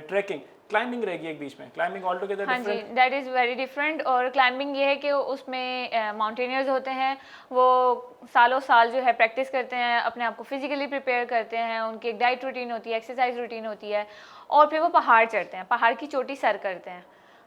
[SPEAKER 1] ट्रैकिंग। क्लाइंबिंग रहेगी एक बीच में, क्लाइंबिंग ऑल टुगेदर
[SPEAKER 2] हाँ जी,
[SPEAKER 1] different.
[SPEAKER 2] That is very different. और क्लाइंबिंग ये है कि उसमें माउंटेनियर्स होते हैं, वो सालों साल जो है प्रैक्टिस करते हैं, अपने आप को फिजिकली प्रिपेयर करते हैं, उनकी एक डाइट रूटीन होती है, एक्सरसाइज रूटीन होती है, और फिर वो पहाड़ चढ़ते हैं, पहाड़ की चोटी सर करते हैं।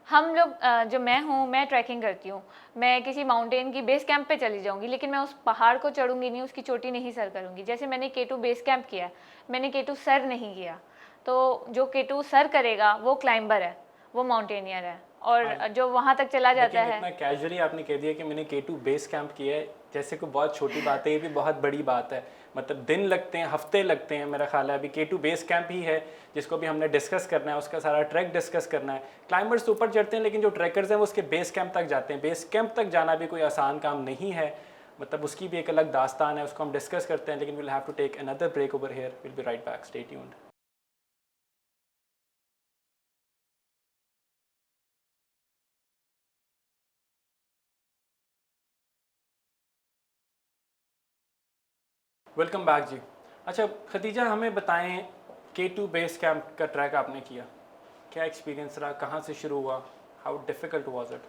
[SPEAKER 2] हम लोग जो मैं हूँ, मैं ट्रैकिंग करती हूँ, मैं किसी माउंटेन की बेस कैंप पे चली जाऊँगी, लेकिन मैं उस पहाड़ को चढ़ूँगी नहीं, उसकी चोटी नहीं सर करूँगी। जैसे मैंने K2 बेस कैंप किया, मैंने K2 सर नहीं किया। तो जो K2 सर करेगा वो क्लाइंबर है, वो माउंटेनियर है, और जो वहाँ तक चला जाता
[SPEAKER 1] लेकिन
[SPEAKER 2] है।
[SPEAKER 1] इतना कैजुअली आपने कह दिया कि मैंने K2 बेस कैंप किया है, जैसे कोई बहुत छोटी बात है। ये भी बहुत बड़ी बात है। मतलब दिन लगते हैं, हफ्ते लगते हैं। मेरा ख्याल है अभी K2 बेस कैंप ही है जिसको भी हमने डिस्कस करना है, उसका सारा ट्रैक डिस्कस करना है। क्लाइंबर्स तो ऊपर चढ़ते हैं, लेकिन जो ट्रैकर्स हैं वो उसके बेस कैंप तक जाते हैं। बेस कैंप तक जाना भी कोई आसान काम नहीं है, मतलब उसकी भी एक अलग दास्तान है, उसको हम डिस्कस करते हैं। लेकिन will have to take another break over here. Will be right back, stay tuned. Welcome back जी। अच्छा खदीजा, हमें बताएं, K2 बेस कैंप का ट्रैक आपने किया, क्या एक्सपीरियंस रहा, कहाँ से शुरू हुआ, हाउ डिफ़िकल्ट वाज इट?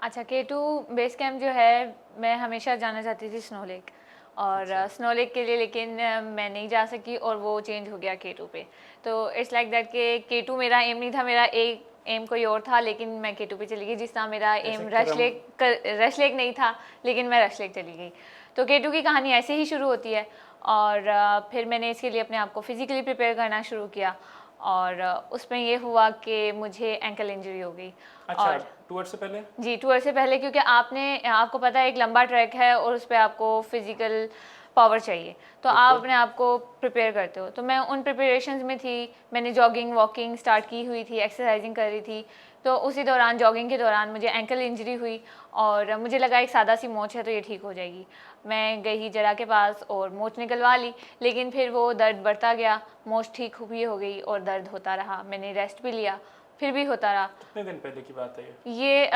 [SPEAKER 2] अच्छा, K2 बेस कैंप जो है, मैं हमेशा जाना चाहती थी स्नो लेक, और स्नो लेक के लिए, लेकिन मैं नहीं जा सकी और वो चेंज हो गया K2 पे। तो इट्स लाइक दैट कि K2 मेरा एम नहीं था, मेरा एक एम कोई और था, लेकिन मैं K2 पे चली गई। जिस तरह मेरा एम रश लेक नहीं था, लेकिन मैं रश लेक चली गई। तो K2 की कहानी ऐसे ही शुरू होती है, और फिर मैंने इसके लिए अपने आप को फिज़िकली प्रिपेयर करना शुरू किया, और उसमें ये हुआ कि मुझे एंकल इंजरी हो गई।
[SPEAKER 1] अच्छा,
[SPEAKER 2] और
[SPEAKER 1] टूर से पहले?
[SPEAKER 2] जी, टूर से पहले, क्योंकि आपको पता है एक लंबा ट्रैक है और उस पे आपको फिज़िकल पावर चाहिए, तो आप अपने आप को प्रिपेयर करते हो। तो मैं उन प्रिपरेशंस में थी, मैंने जॉगिंग वॉकिंग स्टार्ट की हुई थी, एक्सरसाइजिंग कर रही थी। तो उसी दौरान जॉगिंग के दौरान मुझे एंकल इंजरी हुई और मुझे लगा एक सादा सी मोच है तो ये ठीक हो जाएगी। मैं गई जरा के पास और मोच निकलवा ली, लेकिन फिर वो दर्द बढ़ता गया, मोच ठीक हुई हो गई और दर्द होता रहा। मैंने रेस्ट भी लिया, फिर भी होता रहा।
[SPEAKER 1] कितने दिन पहले की बात है
[SPEAKER 2] ये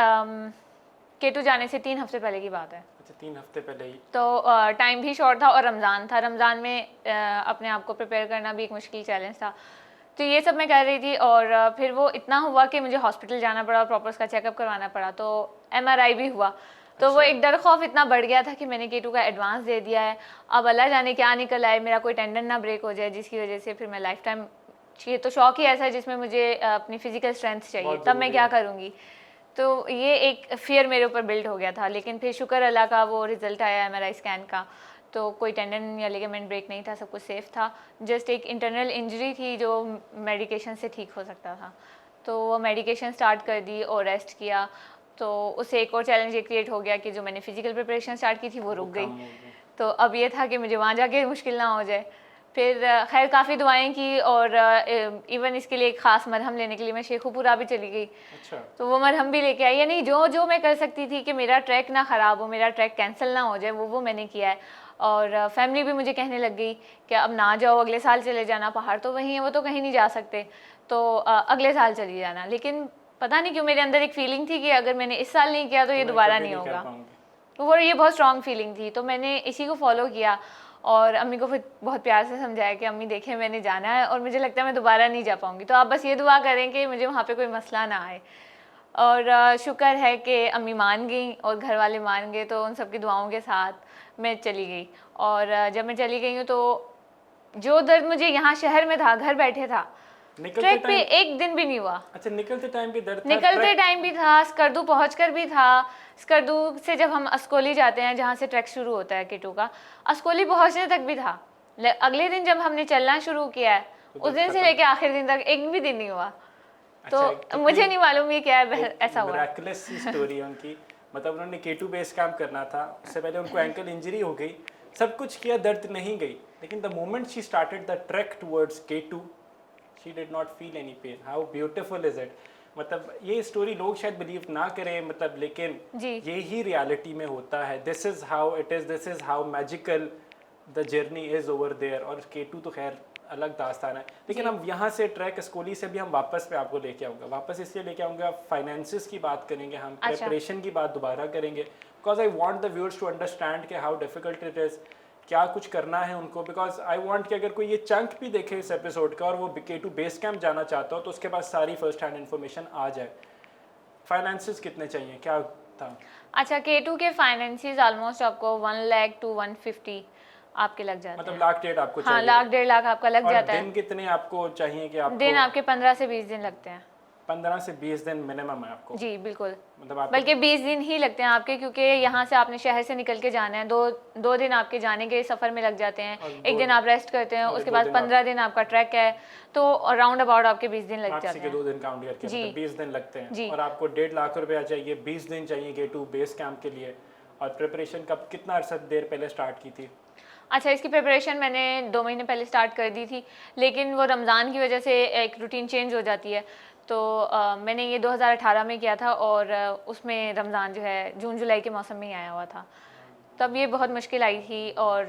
[SPEAKER 2] K2 जाने से 3 हफ्ते पहले की बात है।
[SPEAKER 1] अच्छा, 3 हफ्ते पहले ही।
[SPEAKER 2] तो टाइम भी शॉर्ट था और रमज़ान था। रमज़ान में अपने आप को प्रिपेयर करना भी एक मुश्किल चैलेंज था। तो ये सब मैं कर रही थी और फिर वो इतना हुआ कि मुझे हॉस्पिटल जाना पड़ा और प्रॉपर उसका चेकअप करवाना पड़ा। तो MRI भी हुआ। तो वो एक डर खौफ इतना बढ़ गया था कि मैंने K2 का एडवांस दे दिया है, अब अल्लाह जाने क्या निकल आए, मेरा कोई टेंडन ना ब्रेक हो जाए जिसकी वजह से फिर मैं लाइफ टाइम, ये तो शौक ही ऐसा है जिसमें मुझे अपनी फिजिकल स्ट्रेंथ चाहिए, तब मैं क्या करूँगी। तो ये एक फियर मेरे ऊपर बिल्ड हो गया था। लेकिन फिर शुक्र अल्लाह का, वो रिजल्ट आया MRI स्कैन का, तो कोई टेंडन या लिगामेंट ब्रेक नहीं था, सब कुछ सेफ था। जस्ट एक इंटरनल इंजरी थी जो मेडिकेशन से ठीक हो सकता था। तो वो मेडिकेशन स्टार्ट कर दी और रेस्ट किया। तो उससे एक और चैलेंज ये क्रिएट हो गया कि जो मैंने फिजिकल प्रिपरेशन स्टार्ट की थी वो रुक गई। तो अब ये था कि मुझे वहाँ जाके मुश्किल ना हो जाए। फिर खैर काफ़ी दुआएं की और इवन इसके लिए एक ख़ास मरहम लेने के लिए मैं शेखुपुरा भी चली गई।
[SPEAKER 1] अच्छा।
[SPEAKER 2] तो वो मरहम भी लेके आई, यानी जो मैं कर सकती थी कि मेरा ट्रैक ना ख़राब हो, मेरा ट्रैक कैंसिल ना हो जाए, वो मैंने किया है। और फैमिली भी मुझे कहने लग गई कि अब ना जाओ, अगले साल चले जाना, पहाड़ तो वहीं है, वो तो कहीं नहीं जा सकते, तो अगले साल चली जाना। लेकिन पता नहीं क्यों मेरे अंदर एक फीलिंग थी कि अगर मैंने इस साल नहीं किया तो ये दोबारा नहीं होगा। वो ये बहुत स्ट्रॉन्ग फीलिंग थी, तो मैंने इसी को फॉलो किया और अम्मी को फिर बहुत प्यार से समझाया कि अम्मी देखें मैंने जाना है और मुझे लगता है मैं दोबारा नहीं जा पाऊँगी, तो आप बस ये दुआ करें कि मुझे वहाँ पे कोई मसला ना आए। और शुक्र है कि अम्मी मान गई और घर वाले मान गए, तो उन सब की दुआओं के साथ मैं चली गई। और जब मैं चली गई हूँ तो जो दर्द मुझे यहाँ शहर में था, घर बैठे था, ट्रैक पे एक दिन भी नहीं हुआ।
[SPEAKER 1] अच्छा, निकलते टाइम भी दर्द था?
[SPEAKER 2] निकलते टाइम भी था, स्कर्दू पहुंचकर भी था। स्कर्दू से जब हम अस्कोली जाते हैं, जहाँ से ट्रैक शुरू होता है K2 का, अस्कोली पहुंचने तक भी था। अगले दिन जब हमने चलना शुरू किया है, उस दिन से लेके आखिर दिन तक एक भी दिन नहीं हुआ। तो मुझे नहीं मालूम ये क्या है, ऐसा हुआ।
[SPEAKER 1] मिरेकलस स्टोरी उनकी। मतलब उन्होंने K2 बेस कैंप करना था, उससे पहले उनको एंकल इंजरी हो गई, सब कुछ किया, दर्द नहीं गई, लेकिन the moment she started the track towards K2 she did not feel any pain. How beautiful is it? मतलब ये स्टोरी लोग शायद बिलीव ना करें, मतलब लेकिन ये ही रियलिटी में होता है। This is how it is, this is how magical the journey is over there. और K2 तो खैर अलग दास्तान है, लेकिन हम यहाँ से ट्रैक स्कूली से भी हम वापस पे आपको लेके आऊँगा, वापस इसलिए लेके आऊँगा, फाइनेंसिस की बात करेंगे हम, प्रिपरेशन की बात दोबारा करेंगे, because I want the viewers to understand कि हाउ डिफिकल्ट इट इज़, क्या कुछ करना है उनको। बिकॉज आई वांट कि अगर कोई ये चंक भी देखे इस एपिसोड का और वो K2 बेस कैंप जाना चाहता हो तो उसके पास सारी फर्स्ट हैंड इन्फॉर्मेशन आ जाए। फाइनेंसेस कितने चाहिए, क्या था?
[SPEAKER 2] अच्छा, K2 के फाइनेंसेस ऑलमोस्ट आपको 1 लाख to 150 आपके लग जाते हैं।
[SPEAKER 1] मतलब लाख डेढ़ आपको चाहिए?
[SPEAKER 2] हाँ, लाख डेढ़ लाख आपका लग जाता है।
[SPEAKER 1] दिन कितने आपको चाहिए? कि आपको
[SPEAKER 2] दिन आपके 15 से 20 दिन लगते हैं।
[SPEAKER 1] 15 से 20 दिन मिनिमम है आपको?
[SPEAKER 2] जी बिल्कुल,
[SPEAKER 1] मतलब
[SPEAKER 2] बल्कि 20 दिन ही लगते हैं आपके, क्योंकि यहाँ से आपने शहर से निकल के जाना है। दो दिन आपके जाने के सफ़र में लग जाते हैं, एक दिन आप रेस्ट करते हैं, उसके बाद 15 दिन आपका ट्रैक है, तो अराउंड अबाउट आपके 20 दिन लग जाते हैं।
[SPEAKER 1] 2 दिन काउंट करके मतलब 20 दिन लगते हैं। और आपको 1.5 लाख रुपया चाहिए, 20 दिन चाहिए K2 बेस कैंप के लिए। और प्रिपरेशन कब, कितना अर्सा देर पहले स्टार्ट की थी?
[SPEAKER 2] अच्छा, इसकी प्रिपरेशन मैंने 2 महीने पहले स्टार्ट कर दी थी, लेकिन वो रमज़ान की वजह से एक रूटीन चेंज हो जाती है। तो मैंने ये 2018 में किया था और उसमें रमज़ान जो है जून जुलाई के मौसम में ही आया हुआ था, तब ये बहुत मुश्किल आई थी। और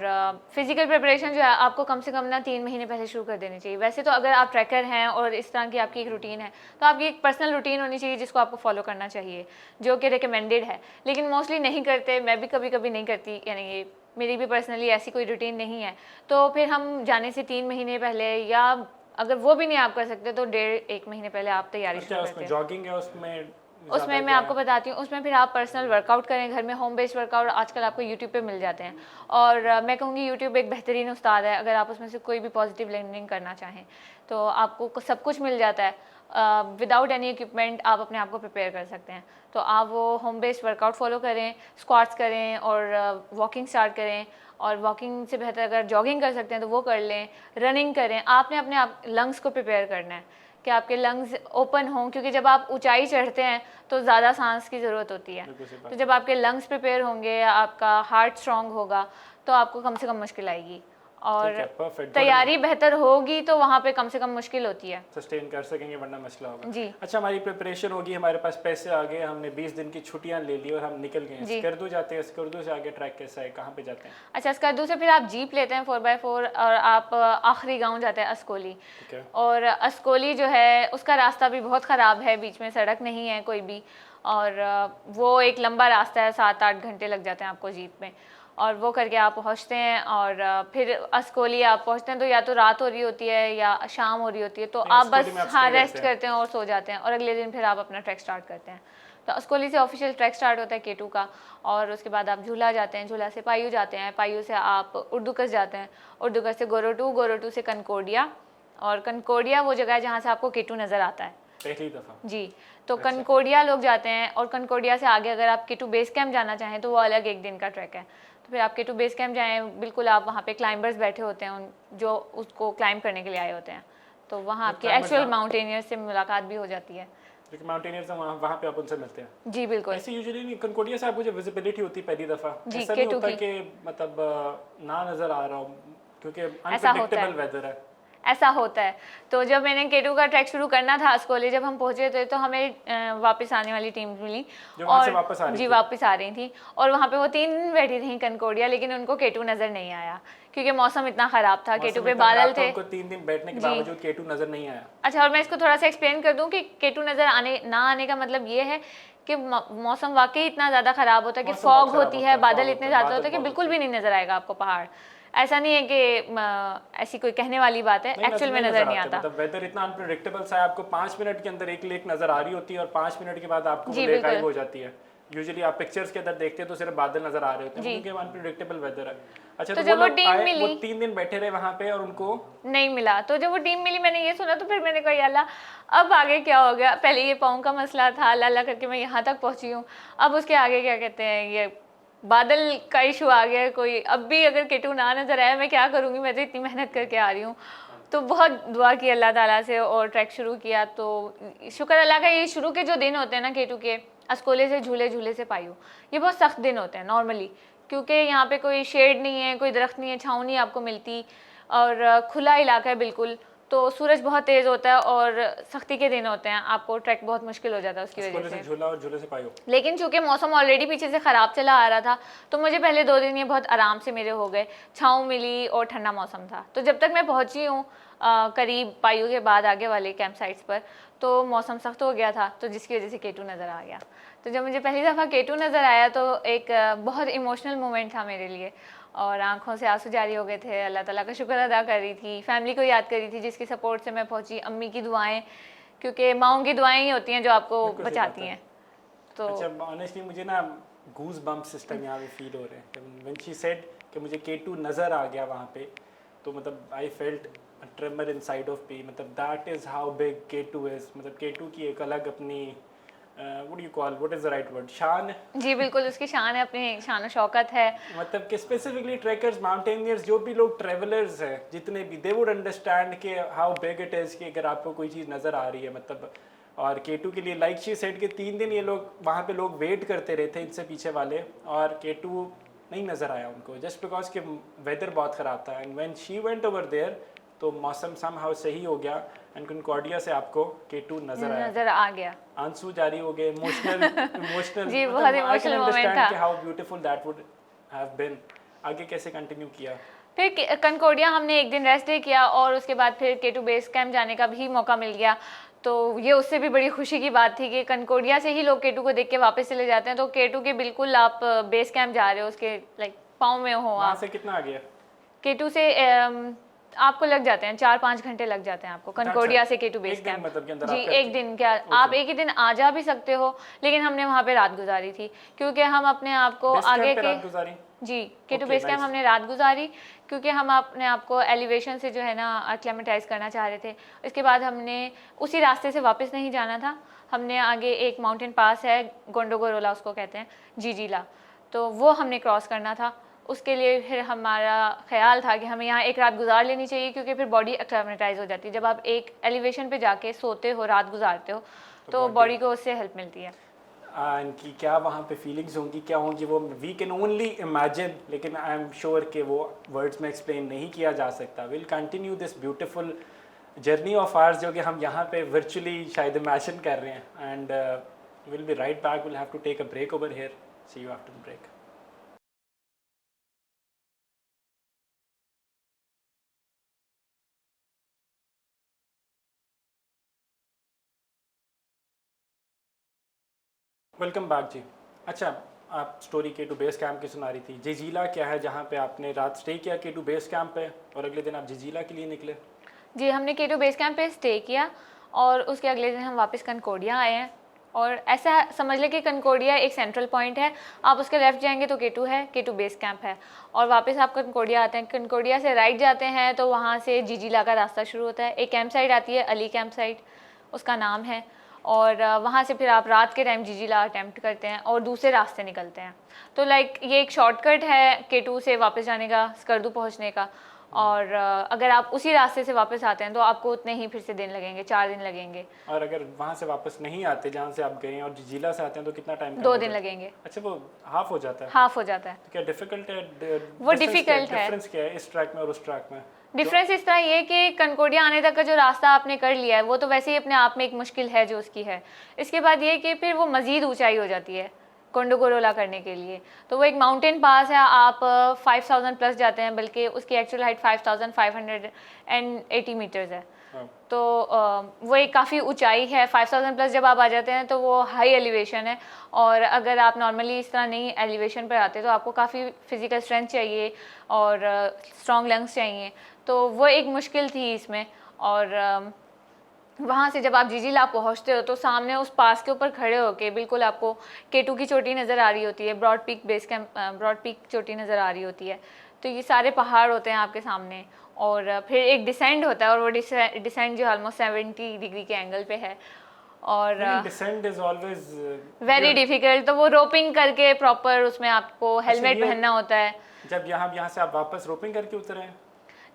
[SPEAKER 2] फिज़िकल प्रिपरेशन जो है आपको कम से कम ना 3 महीने पहले शुरू कर देनी चाहिए। वैसे तो अगर आप ट्रैकर हैं और इस तरह की आपकी एक रूटीन है, तो आपकी एक पर्सनल रूटीन होनी चाहिए जिसको आपको फॉलो करना चाहिए, जो कि रिकमेंडेड है, लेकिन मोस्टली नहीं करते। मैं भी कभी कभी नहीं करती, यानी ये मेरी भी पर्सनली ऐसी कोई रूटीन नहीं है। तो फिर हम जाने से 3 महीने पहले, या अगर वो भी नहीं आप कर सकते तो 1.5-1 महीने पहले आप तैयारी शुरू करते हैं।
[SPEAKER 1] जॉगिंग है
[SPEAKER 2] उसमें मैं आपको बताती हूँ, उसमें फिर आप पर्सनल वर्कआउट करें घर में, होम बेस्ड वर्कआउट आजकल आपको यूट्यूब पे मिल जाते हैं। और मैं कहूँगी यूट्यूब एक बेहतरीन उस्ताद है, अगर आप उसमें से कोई भी पॉजिटिव लर्निंग करना चाहें तो आपको सब कुछ मिल जाता है। विदाउट एनी इक्विपमेंट आप अपने आप को प्रिपेयर कर सकते हैं। तो आप वो होम बेस्ड वर्कआउट फॉलो करें, स्क्वाट्स करें और वॉकिंग स्टार्ट करें। और वॉकिंग से बेहतर अगर जॉगिंग कर सकते हैं तो वो कर लें, रनिंग करें। आपने अपने आप लंग्स को प्रिपेयर करना है कि आपके लंग्स ओपन हों, क्योंकि जब आप ऊंचाई चढ़ते हैं तो ज़्यादा सांस की ज़रूरत होती है।
[SPEAKER 1] बिल्कुल सही बात
[SPEAKER 2] तो जब आपके लंग्स प्रिपेयर होंगे, आपका हार्ट स्ट्रांग होगा, तो आपको कम से कम मुश्किल आएगी, और
[SPEAKER 1] ठीक है, perfect.
[SPEAKER 2] तैयारी बेहतर होगी तो वहाँ पे कम से कम मुश्किल होती है।
[SPEAKER 1] सस्टेन कर सकेंगे, वरना मसला होगा।
[SPEAKER 2] जी
[SPEAKER 1] अच्छा, हमारी प्रिपरेशन होगी, हमारे पास पैसे आ गए, हमने 20 दिन की छुट्टियां ले ली और हम निकल गए।
[SPEAKER 2] जी।
[SPEAKER 1] स्कर्दू जाते हैं, स्कर्दू से आगे ट्रैक कैसा है, कहाँ पे जाते हैं?
[SPEAKER 2] अच्छा, स्कर्दू से फिर आप जीप लेते हैं 4x4 और आप आखिरी गांव जाते हैं अस्कोली।
[SPEAKER 1] ठीक है।
[SPEAKER 2] और अस्कोली जो है उसका रास्ता भी बहुत ख़राब है, बीच में सड़क नहीं है कोई भी, और वो एक लंबा रास्ता है, 7-8 घंटे लग जाते हैं आपको जीप में, और वो करके आप पहुंचते हैं। और फिर अस्कोली आप पहुंचते हैं तो या तो रात हो रही होती है या शाम हो रही होती है, तो
[SPEAKER 1] नहीं,
[SPEAKER 2] आप
[SPEAKER 1] अस्कोली
[SPEAKER 2] बस
[SPEAKER 1] में आप
[SPEAKER 2] हाँ
[SPEAKER 1] stay
[SPEAKER 2] रेस्ट
[SPEAKER 1] करते हैं।
[SPEAKER 2] करते हैं और सो जाते हैं, और अगले दिन फिर आप अपना ट्रैक स्टार्ट करते हैं। तो अस्कोली से ऑफिशियल ट्रैक स्टार्ट होता है K2 का, और उसके बाद आप झूला जाते हैं, झूला से पायू जाते हैं, पायू से आप उर्दुकस जाते हैं, उर्दुकस से गोरोटू, गोरोटू से कनकोडिया, और कनकोडिया वो जगह है जहाँ से आपको K2 नज़र आता है
[SPEAKER 1] पहली दफ़ा।
[SPEAKER 2] जी। तो कनकोडिया लोग जाते हैं, और कनकोडिया से आगे अगर आप K2 बेस कैंप जाना चाहें तो वो अलग एक दिन का ट्रैक है। तो फिर आप K2 बेस कैंप जाएँ, बिल्कुल आप वहाँ पे क्लाइंबर्स बैठे होते हैं जो उसको क्लाइंब करने के लिए आए होते हैं, तो वहाँ आपकी एक्चुअल माउंटेनियर्स से मुलाकात भी हो जाती है।
[SPEAKER 1] क्योंकि माउंटेनियर्स हैं, वहाँ पे आप उनसे मिलते हैं।
[SPEAKER 2] जी बिल्कुल।
[SPEAKER 1] ऐसे यूजुअली नहीं, कनकोडिया से आपको जो विजिबिलिटी होती है पहली दफ़ा,
[SPEAKER 2] जी,
[SPEAKER 1] ऐसा नहीं
[SPEAKER 2] K2
[SPEAKER 1] होता
[SPEAKER 2] की।
[SPEAKER 1] कि मतलब ना नज़र आ रहा हो, क्योंकि
[SPEAKER 2] ऐसा होता है।
[SPEAKER 1] अनप्रेडिक्टेबल वेदर है।
[SPEAKER 2] ऐसा होता है। तो जब मैंने K2 का ट्रैक शुरू करना था अस्कोले, जब हम पहुंचे थे तो हमें वापस आने वाली टीम मिली,
[SPEAKER 1] जो वहाँ से
[SPEAKER 2] और
[SPEAKER 1] वापस आ रही
[SPEAKER 2] जी
[SPEAKER 1] थी।
[SPEAKER 2] वापस आ रही थी, और वहाँ पे वो 3 दिन बैठी थी कनकोडिया, लेकिन उनको K2 नज़र नहीं आया क्योंकि मौसम इतना ख़राब था। K2
[SPEAKER 1] मौसम
[SPEAKER 2] पे
[SPEAKER 1] इतना खराब
[SPEAKER 2] बादल
[SPEAKER 1] था,
[SPEAKER 2] थे।
[SPEAKER 1] उनको 3 दिन बैठने के
[SPEAKER 2] जी।
[SPEAKER 1] बावजूद K2 नज़र नहीं आया।
[SPEAKER 2] अच्छा, और मैं इसको थोड़ा सा एक्सप्लेन कर दूं कि K2 नज़र ना आने का मतलब ये है कि मौसम वाकई इतना ज़्यादा ख़राब होता है कि
[SPEAKER 1] मौसम बहुत
[SPEAKER 2] फॉग
[SPEAKER 1] खराब
[SPEAKER 2] होती
[SPEAKER 1] होता
[SPEAKER 2] है,
[SPEAKER 1] है,
[SPEAKER 2] बादल
[SPEAKER 1] fog
[SPEAKER 2] इतने
[SPEAKER 1] होता है,
[SPEAKER 2] ज़्यादा होते हैं कि
[SPEAKER 1] बादल
[SPEAKER 2] बिल्कुल
[SPEAKER 1] बहुत
[SPEAKER 2] भी नहीं नज़र आएगा आपको पहाड़। ऐसा नहीं है कि ऐसी कोई कहने वाली बात है, एक्चुअल में नज़र नहीं
[SPEAKER 1] आते,
[SPEAKER 2] आता।
[SPEAKER 1] मतलब वेदर इतना अनप्रेडिक्टेबल सा है, आपको 5 मिनट के अंदर एक लेक नज़र आ रही होती है और 5 मिनट के बाद आपको
[SPEAKER 2] जी,
[SPEAKER 1] वो लेक गायब
[SPEAKER 2] बिल्कुल।
[SPEAKER 1] हो जाती है। यूजुअली आप पिक्चर्स के अंदर देखते हैं तो सिर्फ बादल नज़र आ रहे होते हैं,
[SPEAKER 2] जी।
[SPEAKER 1] क्योंकि अनप्रेडिक्टेबल वेदर है। अच्छा,
[SPEAKER 2] तो
[SPEAKER 1] तो
[SPEAKER 2] जब वो
[SPEAKER 1] लोग
[SPEAKER 2] टीम
[SPEAKER 1] आए, वो
[SPEAKER 2] मिली
[SPEAKER 1] 3 दिन बैठे रहे वहाँ पे और उनको
[SPEAKER 2] नहीं मिला, तो जब वो टीम मिली मैंने ये सुना, तो फिर मैंने कहा अल्लाह अब आगे क्या हो गया, पहले ये पाँव का मसला था, अल्लाह अल्लाह करके मैं यहाँ तक पहुँची हूँ, अब उसके आगे क्या कहते हैं, ये बादल का इशू आ गया है कोई, अब भी अगर K2 ना नज़र आया मैं क्या करूँगी, मैं तो इतनी मेहनत करके आ रही हूँ। तो बहुत दुआ की अल्लाह ताला से और ट्रैक शुरू किया, तो शुक्र अल्लाह का। ये शुरू के जो दिन होते हैं ना K2 के, अस्कोले से झूले, झूले से पायू, ये बहुत सख्त दिन होते हैं नॉर्मली, क्योंकि यहाँ पे कोई शेड नहीं है, कोई दरख्त नहीं है, छाँव नहीं आपको मिलती, और खुला इलाका है बिल्कुल, तो सूरज बहुत तेज़ होता है और सख्ती के दिन होते हैं, आपको ट्रैक बहुत मुश्किल हो जाता है उसकी वजह से।
[SPEAKER 1] झूला और झूले से पायो।
[SPEAKER 2] लेकिन चूंकि मौसम ऑलरेडी पीछे से ख़राब चला आ रहा था, तो मुझे पहले 2 दिन ये बहुत आराम से मेरे हो गए, छाँव मिली और ठंडा मौसम था। तो जब तक मैं पहुँची हूँ करीब पायू के बाद आगे वाले कैंप साइट्स पर, तो मौसम सख्त हो गया था, तो जिसकी वजह से K2 नज़र आ गया। तो जब मुझे पहली दफ़ा K2 नज़र आया तो एक बहुत इमोशनल मोमेंट था मेरे लिए, और आंखों से आंसू जारी हो गए थे। अल्लाह ताला का शुक्र अदा कर रही थी, फैमिली को याद कर रही थी जिसकी सपोर्ट से मैं पहुंची, अम्मी की दुआएं, क्योंकि माँओं की दुआएं ही होती हैं जो आपको
[SPEAKER 1] बिल्कुल सही
[SPEAKER 2] बचाती
[SPEAKER 1] बात है।
[SPEAKER 2] हैं। तो
[SPEAKER 1] अच्छा, ऑनेस्टली मुझे ना गूज बम्प्स इस टाइम यहाँ पे फील हो रहे हैं। व्हेन शी सेड कि मुझे K2 नज़र आ गया वहाँ पे, तो मतलब I felt a tremor inside of me, मतलब that is how big K2 is. मतलब K2 की एक अलग अपनी what do you call, what is the right word, शान।
[SPEAKER 2] जी बिल्कुल, उसकी शान है, अपनी शान और शौकत है।
[SPEAKER 1] मतलब कि स्पेसिफिकली ट्रैकर्स, माउंटेनियर्स, जो भी लोग ट्रैवलर्स हैं जितने भी, दे वुड अंडरस्टैंड कि हाउ बिग इट इज़ कि अगर आपको कोई चीज़ नज़र आ रही है, मतलब। और K2 के लिए लाइक शी सेड के 3 दिन ये लोग वहाँ पे लोग वेट करते रहे थे इनसे पीछे वाले, और K2 नहीं नज़र आया उनको, जस्ट बिकॉज कि वेदर बहुत ख़राब था। And when she went over there, तो मौसम समहाउ सही हो गया, एंड कनकॉर्डिया से आपको K2 नज़र
[SPEAKER 2] आ गया।
[SPEAKER 1] आंसू जारी हो गए, इमोशनल
[SPEAKER 2] जी, बहुत इमोशनल मोमेंट था।
[SPEAKER 1] कि how beautiful that would have been. आगे कैसे कंटिन्यू किया?
[SPEAKER 2] फिर कनकोडिया हमने एक दिन रेस्ट डे किया, और उसके बाद फिर K2 बेस कैंप जाने का भी मौका मिल गया। तो ये उससे भी बड़ी खुशी की बात थी कि कनकोडिया से ही लोग K2 को देख के वापस चले जाते हैं, तो K2 के बिल्कुल आप बेस कैंप जा रहे हो, उसके लाइक पाँव में हो
[SPEAKER 1] वहाँ
[SPEAKER 2] आप।
[SPEAKER 1] से कितना आ गया?
[SPEAKER 2] K2 से आपको लग जाते हैं 4-5 घंटे लग जाते हैं आपको कनकोडिया से K2 बेस कैंप।
[SPEAKER 1] मतलब के अंदर
[SPEAKER 2] जी,
[SPEAKER 1] आप करते
[SPEAKER 2] एक दिन क्या, आप एक ही दिन आ जा भी सकते हो, लेकिन हमने वहाँ पे रात गुजारी थी, क्योंकि हम अपने आप को
[SPEAKER 1] बेस
[SPEAKER 2] आगे
[SPEAKER 1] कैंप पे
[SPEAKER 2] के
[SPEAKER 1] रात गुजारी?
[SPEAKER 2] जी K2
[SPEAKER 1] Okay,
[SPEAKER 2] base camp
[SPEAKER 1] nice.
[SPEAKER 2] हमने रात गुजारी, क्योंकि हम अपने आप को एलिवेशन से जो है ना एक्लेमेटाइज करना चाह रहे थे। इसके बाद हमने उसी रास्ते से वापस नहीं जाना था, हमने आगे एक माउंटेन पास है, गोंडोगोरोला उसको कहते हैं, जीजीला, तो वो हमने क्रॉस करना था। उसके लिए फिर हमारा ख्याल था कि हमें यहाँ एक रात गुजार लेनी चाहिए, क्योंकि फिर बॉडी एक्लेमेटाइज हो जाती है। जब आप एक एलिवेशन पे जाके सोते हो, रात गुजारते हो, तो बॉडी को उससे हेल्प मिलती है।
[SPEAKER 1] इनकी क्या वहाँ पे फीलिंग्स होंगी, क्या होंगी, वो वी कैन ओनली इमेजिन, लेकिन आई एम श्योर कि वो वर्ड्स में एक्सप्लेन नहीं किया जा सकता। Will continue this beautiful journey of hours जो कि हम यहाँ पे वर्चुअली शायद इमेजिन कर रहे हैं। And will be right back, will have to take a break over here, see you after break. Welcome back जी। अच्छा, आप स्टोरी K2 बेस कैंप की सुना रही थी। जिजीला क्या है जहाँ पे आपने रात स्टे किया K2 बेस कैंप पे, और अगले दिन आप जिजीला के लिए निकले?
[SPEAKER 2] जी, हमने K2 बेस कैंप पे स्टे किया और उसके अगले दिन हम वापस कनकोडिया आए हैं। और ऐसा समझ लें कि कनकोडिया एक सेंट्रल पॉइंट है, आप उसके लेफ्ट जाएंगे तो K2 है, K2 बेस कैंप है, और वापस आप कनकोडिया आते हैं। कनकोडिया से राइट जाते हैं तो वहाँ से जिजीला का रास्ता शुरू होता है। एक कैंप साइट आती है, अली कैंप साइट उसका नाम है, और वहाँ से फिर आप रात के टाइम जिजीला अटैम्प्ट करते हैं और दूसरे रास्ते निकलते हैं। तो लाइक ये एक शॉर्टकट है K2 से वापस जाने का, स्कर्दू पहुँचने का। और अगर आप उसी रास्ते से वापस आते हैं तो आपको उतने ही फिर से दिन लगेंगे, 4 दिन लगेंगे।
[SPEAKER 1] और अगर वहाँ से वापस नहीं आते जहाँ से आप गए हैं और जिजीला से आते हैं तो कितना टाइम?
[SPEAKER 2] 2 दिन लगेंगे।
[SPEAKER 1] अच्छा, वो हाफ हो जाता है?
[SPEAKER 2] हाफ हो जाता है।
[SPEAKER 1] तो क्या डिफिकल्ट है?
[SPEAKER 2] वो डिफिकल्ट है।
[SPEAKER 1] डिफरेंस क्या है इस ट्रैक में और उस ट्रैक में?
[SPEAKER 2] डिफरेंस इस तरह ये कि कनकोडिया आने तक का जो रास्ता आपने कर लिया है वो तो वैसे ही अपने आप में एक मुश्किल है जो उसकी है। इसके बाद ये कि फिर वो मज़ीद ऊंचाई हो जाती है कोंडोगोरोला करने के लिए। तो वो एक माउंटेन पास है, आप 5000 प्लस जाते हैं, बल्कि उसकी एक्चुअल हाइट 5580 मीटर्स है। तो वो एक काफ़ी ऊंचाई है। 5000 प्लस जब आप आ जाते हैं तो वो हाई एलिवेशन है, और अगर आप नॉर्मली इस तरह नहीं एलिवेशन पर आते तो आपको काफ़ी फिजिकल स्ट्रेंथ चाहिए और स्ट्रॉन्ग लंग्स चाहिए। तो वो एक मुश्किल थी इसमें। और वहाँ से जब आप जिजीला पहुँचते हो तो सामने उस पास के ऊपर खड़े होके बिल्कुल आपको K2 की चोटी नज़र आ रही होती है, broad peak base camp, broad peak चोटी नज़र आ रही होती है। तो ये सारे पहाड़ होते हैं आपके सामने, और फिर एक डिसेंड होता है, और वो डिसेंड जो ऑलमोस्ट 70 डिग्री के एंगल पे है। और
[SPEAKER 1] descent is always
[SPEAKER 2] very difficult. तो वो रोपिंग करके प्रॉपर उसमें आपको हेलमेट पहनना होता है।
[SPEAKER 1] जब यहाँ से आप वापस रोपिंग करके उतरे हैं?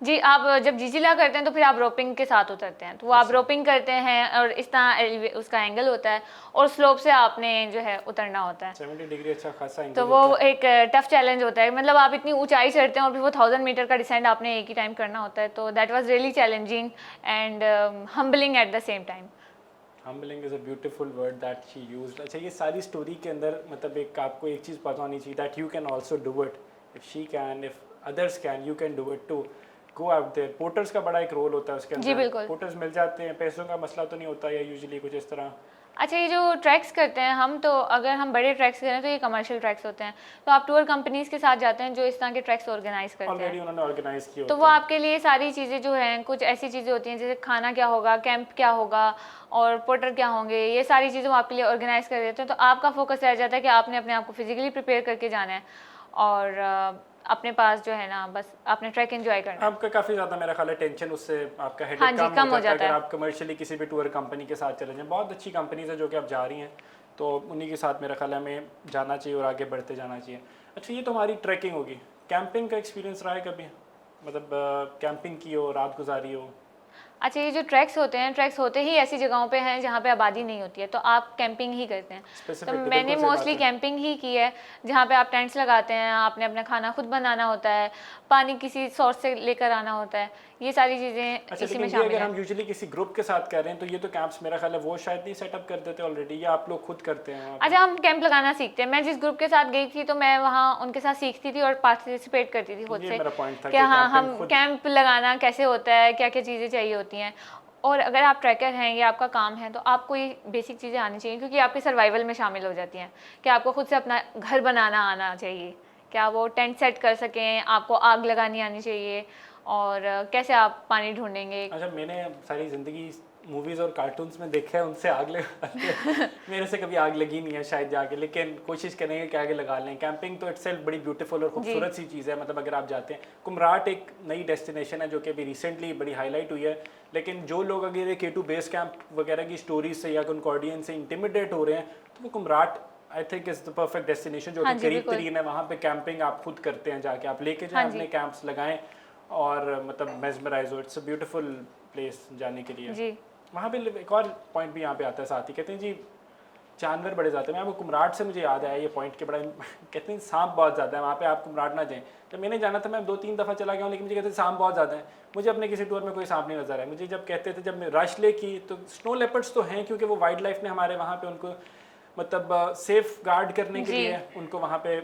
[SPEAKER 2] जी, आप जब जिजीला करते हैं तो फिर आप रोपिंग के साथ उतरते हैं। तो वो आप रोपिंग करते हैं और इस तरह उसका एंगल होता है, और स्लोप से आपने जो है उतरना होता है।
[SPEAKER 1] 70 डिग्री अच्छा खासा एंगल
[SPEAKER 2] तो वो एक टफ चैलेंज होता है। मतलब आप इतनी ऊंचाई चढ़ते हैं और फिर वो 1000 मीटर का डिसेंड आपने एक ही टाइम करना होता है। तो that was really challenging and humbling at the same time.
[SPEAKER 1] Humbling is a beautiful word that she used. अच्छा, ये सारी स्टोरी के अंदर मतलब एक आपको एक चीज़ पता होनी चाहिए, that you can also do it. If she can, if others can, you can do it too. Go out there. Porters का बड़ा एक रोल होता है उसके अंदर।
[SPEAKER 2] जी बिल्कुल।
[SPEAKER 1] पोर्टर्स मिल जाते हैं, पैसों का मसला तो नहीं होता, या यूजुअली कुछ इस तरह?
[SPEAKER 2] अच्छा, ये जो ट्रैक्स करते हैं हम, तो अगर हम बड़े ट्रैक्स करें तो ये कमर्शियल ट्रैक्स होते हैं। तो आप टूर कंपनीज के साथ जाते हैं जो इस तरह के ट्रैक्स ऑर्गेनाइज करते
[SPEAKER 1] ऑलरेडी
[SPEAKER 2] हैं।
[SPEAKER 1] उन्होंने ऑर्गेनाइज किए
[SPEAKER 2] तो वो आपके लिए सारी चीज़ें जो हैं, कुछ ऐसी चीज़ें होती हैं जैसे खाना क्या होगा, कैंप क्या होगा, और पोर्टर क्या होंगे, ये सारी चीज़ें वो आपके लिए ऑर्गेनाइज कर देते हैं। तो आपका फोकस रह जाता है कि आपने अपने आप को फिजिकली प्रिपेयर करके जाना है, और अपने पास जो है ना बस आपने ट्रैक एंजॉय करना है।
[SPEAKER 1] आपका काफ़ी ज़्यादा मेरा ख्याल है टेंशन उससे आपका हेडेक
[SPEAKER 2] हाँ जी, कम हो जाता
[SPEAKER 1] अगर
[SPEAKER 2] है।
[SPEAKER 1] आप कमर्शियली किसी भी टूर कंपनी के साथ चले जाएं। बहुत अच्छी कंपनीज है जो कि आप जा रही हैं, तो उन्हीं के साथ मेरा ख्याल है हमें जाना चाहिए और आगे बढ़ते जाना चाहिए। अच्छा, ये तो हमारी ट्रैकिंग होगी। कैंपिंग का एक्सपीरियंस रहा है कभी? मतलब कैंपिंग की हो, रात गुजारी हो?
[SPEAKER 2] अच्छा, ये जो ट्रैक्स होते हैं, ट्रैक्स होते ही ऐसी जगहों पे हैं जहाँ पे आबादी नहीं होती है, तो आप कैंपिंग ही करते हैं। तो
[SPEAKER 1] Specific,
[SPEAKER 2] मैंने
[SPEAKER 1] बिल्कुल सही
[SPEAKER 2] मोस्टली
[SPEAKER 1] बात है।
[SPEAKER 2] कैंपिंग ही की है, जहाँ पे आप टेंट्स लगाते हैं, आपने अपना खाना खुद बनाना होता है, पानी किसी सोर्स से लेकर आना होता है, ये सारी चीज़ें
[SPEAKER 1] अच्छा,
[SPEAKER 2] इसी में
[SPEAKER 1] लेकिन ये
[SPEAKER 2] शामिल
[SPEAKER 1] अगर
[SPEAKER 2] है।
[SPEAKER 1] हम यूजुअली किसी ग्रुप के साथ कर रहे हैं तो ये तो कैंप्स मेरा ख्याल है वो शायद नहीं सेटअप कर देते ऑलरेडी, या आप लोग खुद करते हैं वहाँ पे?
[SPEAKER 2] अच्छा, हम कैंप लगाना सीखते हैं। मैं जिस ग्रुप के साथ गई थी तो मैं वहाँ उनके साथ सीखती थी और पार्टिसिपेट करती थी खुद
[SPEAKER 1] ये
[SPEAKER 2] से
[SPEAKER 1] मेरा पॉइंट था
[SPEAKER 2] कि
[SPEAKER 1] कि
[SPEAKER 2] हाँ,
[SPEAKER 1] कैंपिंग
[SPEAKER 2] हम
[SPEAKER 1] खुद।
[SPEAKER 2] कैंप लगाना कैसे होता है, क्या क्या चीज़ें चाहिए होती हैं। और अगर आप ट्रैकर हैं, ये आपका काम है, तो आपको ये बेसिक चीज़ें आनी चाहिए, क्योंकि आपके सर्वाइवल में शामिल हो जाती हैं। कि आपको खुद से अपना घर बनाना आना चाहिए, क्या वो टेंट सेट कर सकें, आपको आग लगानी आनी चाहिए, और कैसे आप पानी ढूंढेंगे।
[SPEAKER 1] अच्छा, मैंने सारी ज़िंदगी मूवीज़ और कार्टून्स में देखा है उनसे आग लगाते हैं। मेरे से कभी आग लगी नहीं है शायद जाके, लेकिन कोशिश करेंगे कि आगे लगा लें। कैंपिंग तो इटसेल्फ बड़ी ब्यूटीफुल और खूबसूरत सी चीज़ है। मतलब अगर आप जाते हैं, कुमराट एक नई डेस्टिनेशन है जो कि अभी रिसेंटली बड़ी हाईलाइट हुई है, लेकिन जो लोग अगर K2 बेस कैंप वगैरह की स्टोरीज से या कॉन्कॉर्डियन से इंटिमिडेट हो रहे हैं तो वो Kumrat I think is the perfect destination, जो
[SPEAKER 2] हाँ
[SPEAKER 1] कि
[SPEAKER 2] जी,
[SPEAKER 1] करीब
[SPEAKER 2] बिल्कुल।
[SPEAKER 1] तरीन है। वहाँ पे कैंपिंग आप खुद करते हैं, जाके आप लेके जाएं
[SPEAKER 2] हाँ जी।
[SPEAKER 1] अपने कैंप्स लगाएं और मतलब मेस्मराइज हो। इट्स अ ब्यूटीफुल प्लेस जाने के लिए।
[SPEAKER 2] जी।
[SPEAKER 1] वहाँ पे एक और पॉइंट भी यहाँ पे आता है साथ ही, कहते हैं जी जानवर बड़े ज़्यादा हैं। मैं आपको कुमराट से मुझे याद आया ये पॉइंट के बड़ा कहते हैं सांप बहुत ज़्यादा है वहाँ पे, आप कुमराट ना जाएं। जब मैंने जाना था मैं 2-3 दफ़ा चला गया हूँ, लेकिन मुझे कहते हैं सांप बहुत ज़्यादा है। मुझे अपने किसी टूर में कोई सांप नहीं नजर आया। मुझे जब कहते थे, जब मैं रश ले की, तो स्नो लेपर्ड्स तो हैं क्योंकि वो वाइल्ड लाइफ ने हमारे वहाँ पे उनको मतलब सेफ गार्ड करने के
[SPEAKER 2] जी।
[SPEAKER 1] लिए उनको वहाँ पे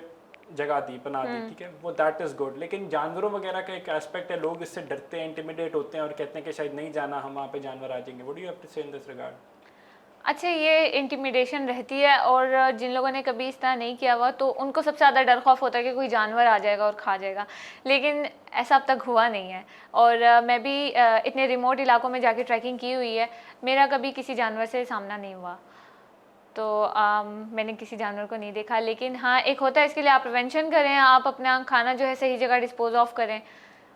[SPEAKER 1] जगह दी, बना दी, ठीक है, वो दैट इज़ गुड। लेकिन जानवरों वगैरह का एक एस्पेक्ट है, लोग इससे डरते हैं, इंटिमिडेट होते हैं और कहते हैं कि शायद नहीं जाना, हम वहाँ पे जानवर आ जाएंगे। What do you have to say in this regard?
[SPEAKER 2] अच्छा, ये इंटिमिडेशन रहती है, और जिन लोगों ने कभी इस तरह नहीं किया हुआ तो उनको सबसे ज़्यादा डर खौफ होता है कि कोई जानवर आ जाएगा और खा जाएगा, लेकिन ऐसा अब तक हुआ नहीं है। और मैं भी इतने रिमोट इलाकों में जाके ट्रैकिंग की हुई है, मेरा कभी किसी जानवर से सामना नहीं हुआ। तो मैंने किसी जानवर को नहीं देखा, लेकिन हाँ एक होता है, इसके लिए आप प्रिवेंशन करें, आप अपना खाना जो है सही जगह डिस्पोज ऑफ करें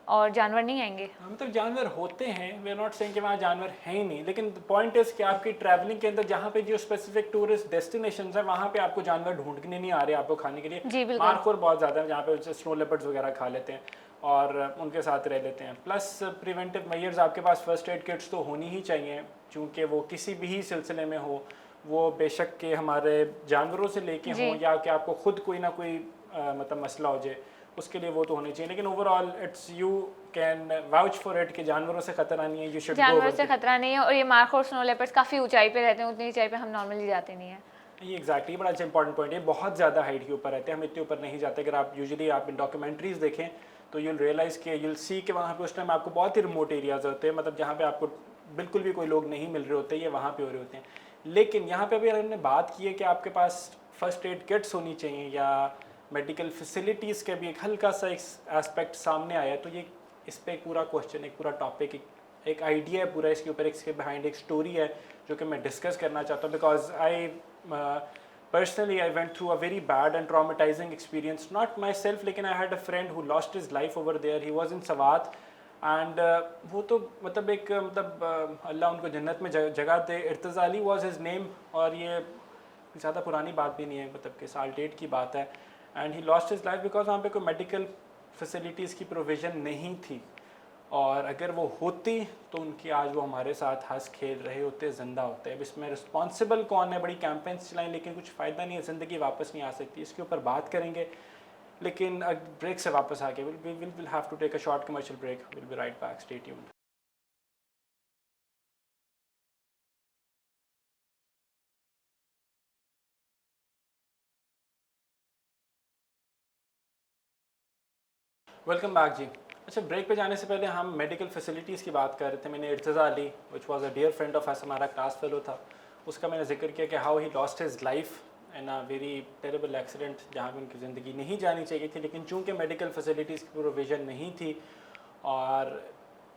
[SPEAKER 2] और जानवर नहीं आएंगे।
[SPEAKER 1] हाँ, मतलब जानवर होते हैं, वी आर नॉट सेइंग कि वहाँ जानवर हैं ही नहीं, लेकिन पॉइंट इज कि आपकी ट्रैवलिंग के अंदर जहाँ पे जो स्पेसिफिक टूरिस्ट डेस्टिनेशंस है वहाँ पे आपको जानवर ढूंढने नहीं आ रहे आपको खाने के लिए।
[SPEAKER 2] जी बिल्कुल।
[SPEAKER 1] मारखोर बहुत ज़्यादा है जहाँ पे स्नो लेपर्ड्स वगैरह खा लेते हैं और उनके साथ रह लेते हैं। प्लस प्रिवेंटिव मेजर्स, आपके पास फर्स्ट एड किट्स तो होनी ही चाहिए, चूँकि वो किसी भी सिलसिले में हो, वो बेशक के हमारे जानवरों से लेके
[SPEAKER 2] जी।
[SPEAKER 1] हों या कि आपको खुद कोई ना कोई मतलब मसला हो जाए, उसके लिए वो तो होने चाहिए। लेकिन overall it's you can vouch for it कि जानवरों से खतरा नहीं है, यू शुड गो।
[SPEAKER 2] जानवरों से खतरा नहीं है, और ये मार्क और स्नो लेपर्ड्स काफ़ी ऊंचाई पे रहते हैं, उतनी ऊंचाई पे हम नॉर्मली जाते नहीं हैं।
[SPEAKER 1] ये एग्जैक्टली बड़ा अच्छा इंपॉर्टेंट पॉइंट है। बहुत ज़्यादा हाइट के ऊपर रहते हैं, हम इतने ऊपर नहीं जाते। अगर आप यूजुअली आप डॉक्यूमेंट्रीज देखें तो यूल रियलाइज़ कि यूल सी कि वहाँ पे उस टाइम आपको बहुत ही रिमोट एरियाज होते हैं, मतलब जहाँ पे आपको बिल्कुल भी कोई लोग नहीं मिल रहे होते, ये वहाँ पे हो रहे होते हैं। लेकिन यहाँ पे अभी हमने बात की है कि आपके पास फर्स्ट एड किट्स होनी चाहिए या मेडिकल फैसिलिटीज़ का भी एक हल्का सा एस्पेक्ट सामने आया, तो ये इस पर एक पूरा क्वेश्चन, एक पूरा टॉपिक, एक आइडिया है पूरा इसके ऊपर, इसके बिहाइंड एक स्टोरी है जो कि मैं डिस्कस करना चाहता हूँ। Because I personally I went through a very bad and traumatizing experience, not myself, लेकिन I had a friend who lost his life over there. He was in Sawat and वो तो मतलब एक मतलब अल्लाह उनको जन्नत में जगह दे। Irtaza Ali was his name, और ये ज़्यादा पुरानी बात भी नहीं है, मतलब कि साल डेट की बात है। And he lost his life because वहाँ पे कोई मेडिकल फैसिलिटीज़ की प्रोविज़न नहीं थी, और अगर वो होती तो उनकी आज वो हमारे साथ हंस खेल रहे होते, ज़िंदा होते। अब इसमें रिस्पॉन्सिबल कौन है? बड़ी कैंपेन्स चलाएं लेकिन कुछ फ़ायदा नहीं है, ज़िंदगी वापस नहीं आ सकती। इसके ऊपर बात करेंगे, लेकिन ब्रेक से वापस आके will have to take a short commercial break. Will be right back, stay tuned. Welcome back जी। अच्छा, ब्रेक पे जाने से पहले हम मेडिकल फैसिलिटीज़ की बात कर रहे थे। मैंने Irtaza Ali, which was a dear friend of us, हमारा क्लास फेलो था, उसका मैंने जिक्र किया कि how he lost his life in a very terrible accident, जहाँ पे उनकी ज़िंदगी नहीं जानी चाहिए थी, लेकिन चूँकि मेडिकल फैसिलिटीज़ की प्रोविज़न नहीं थी और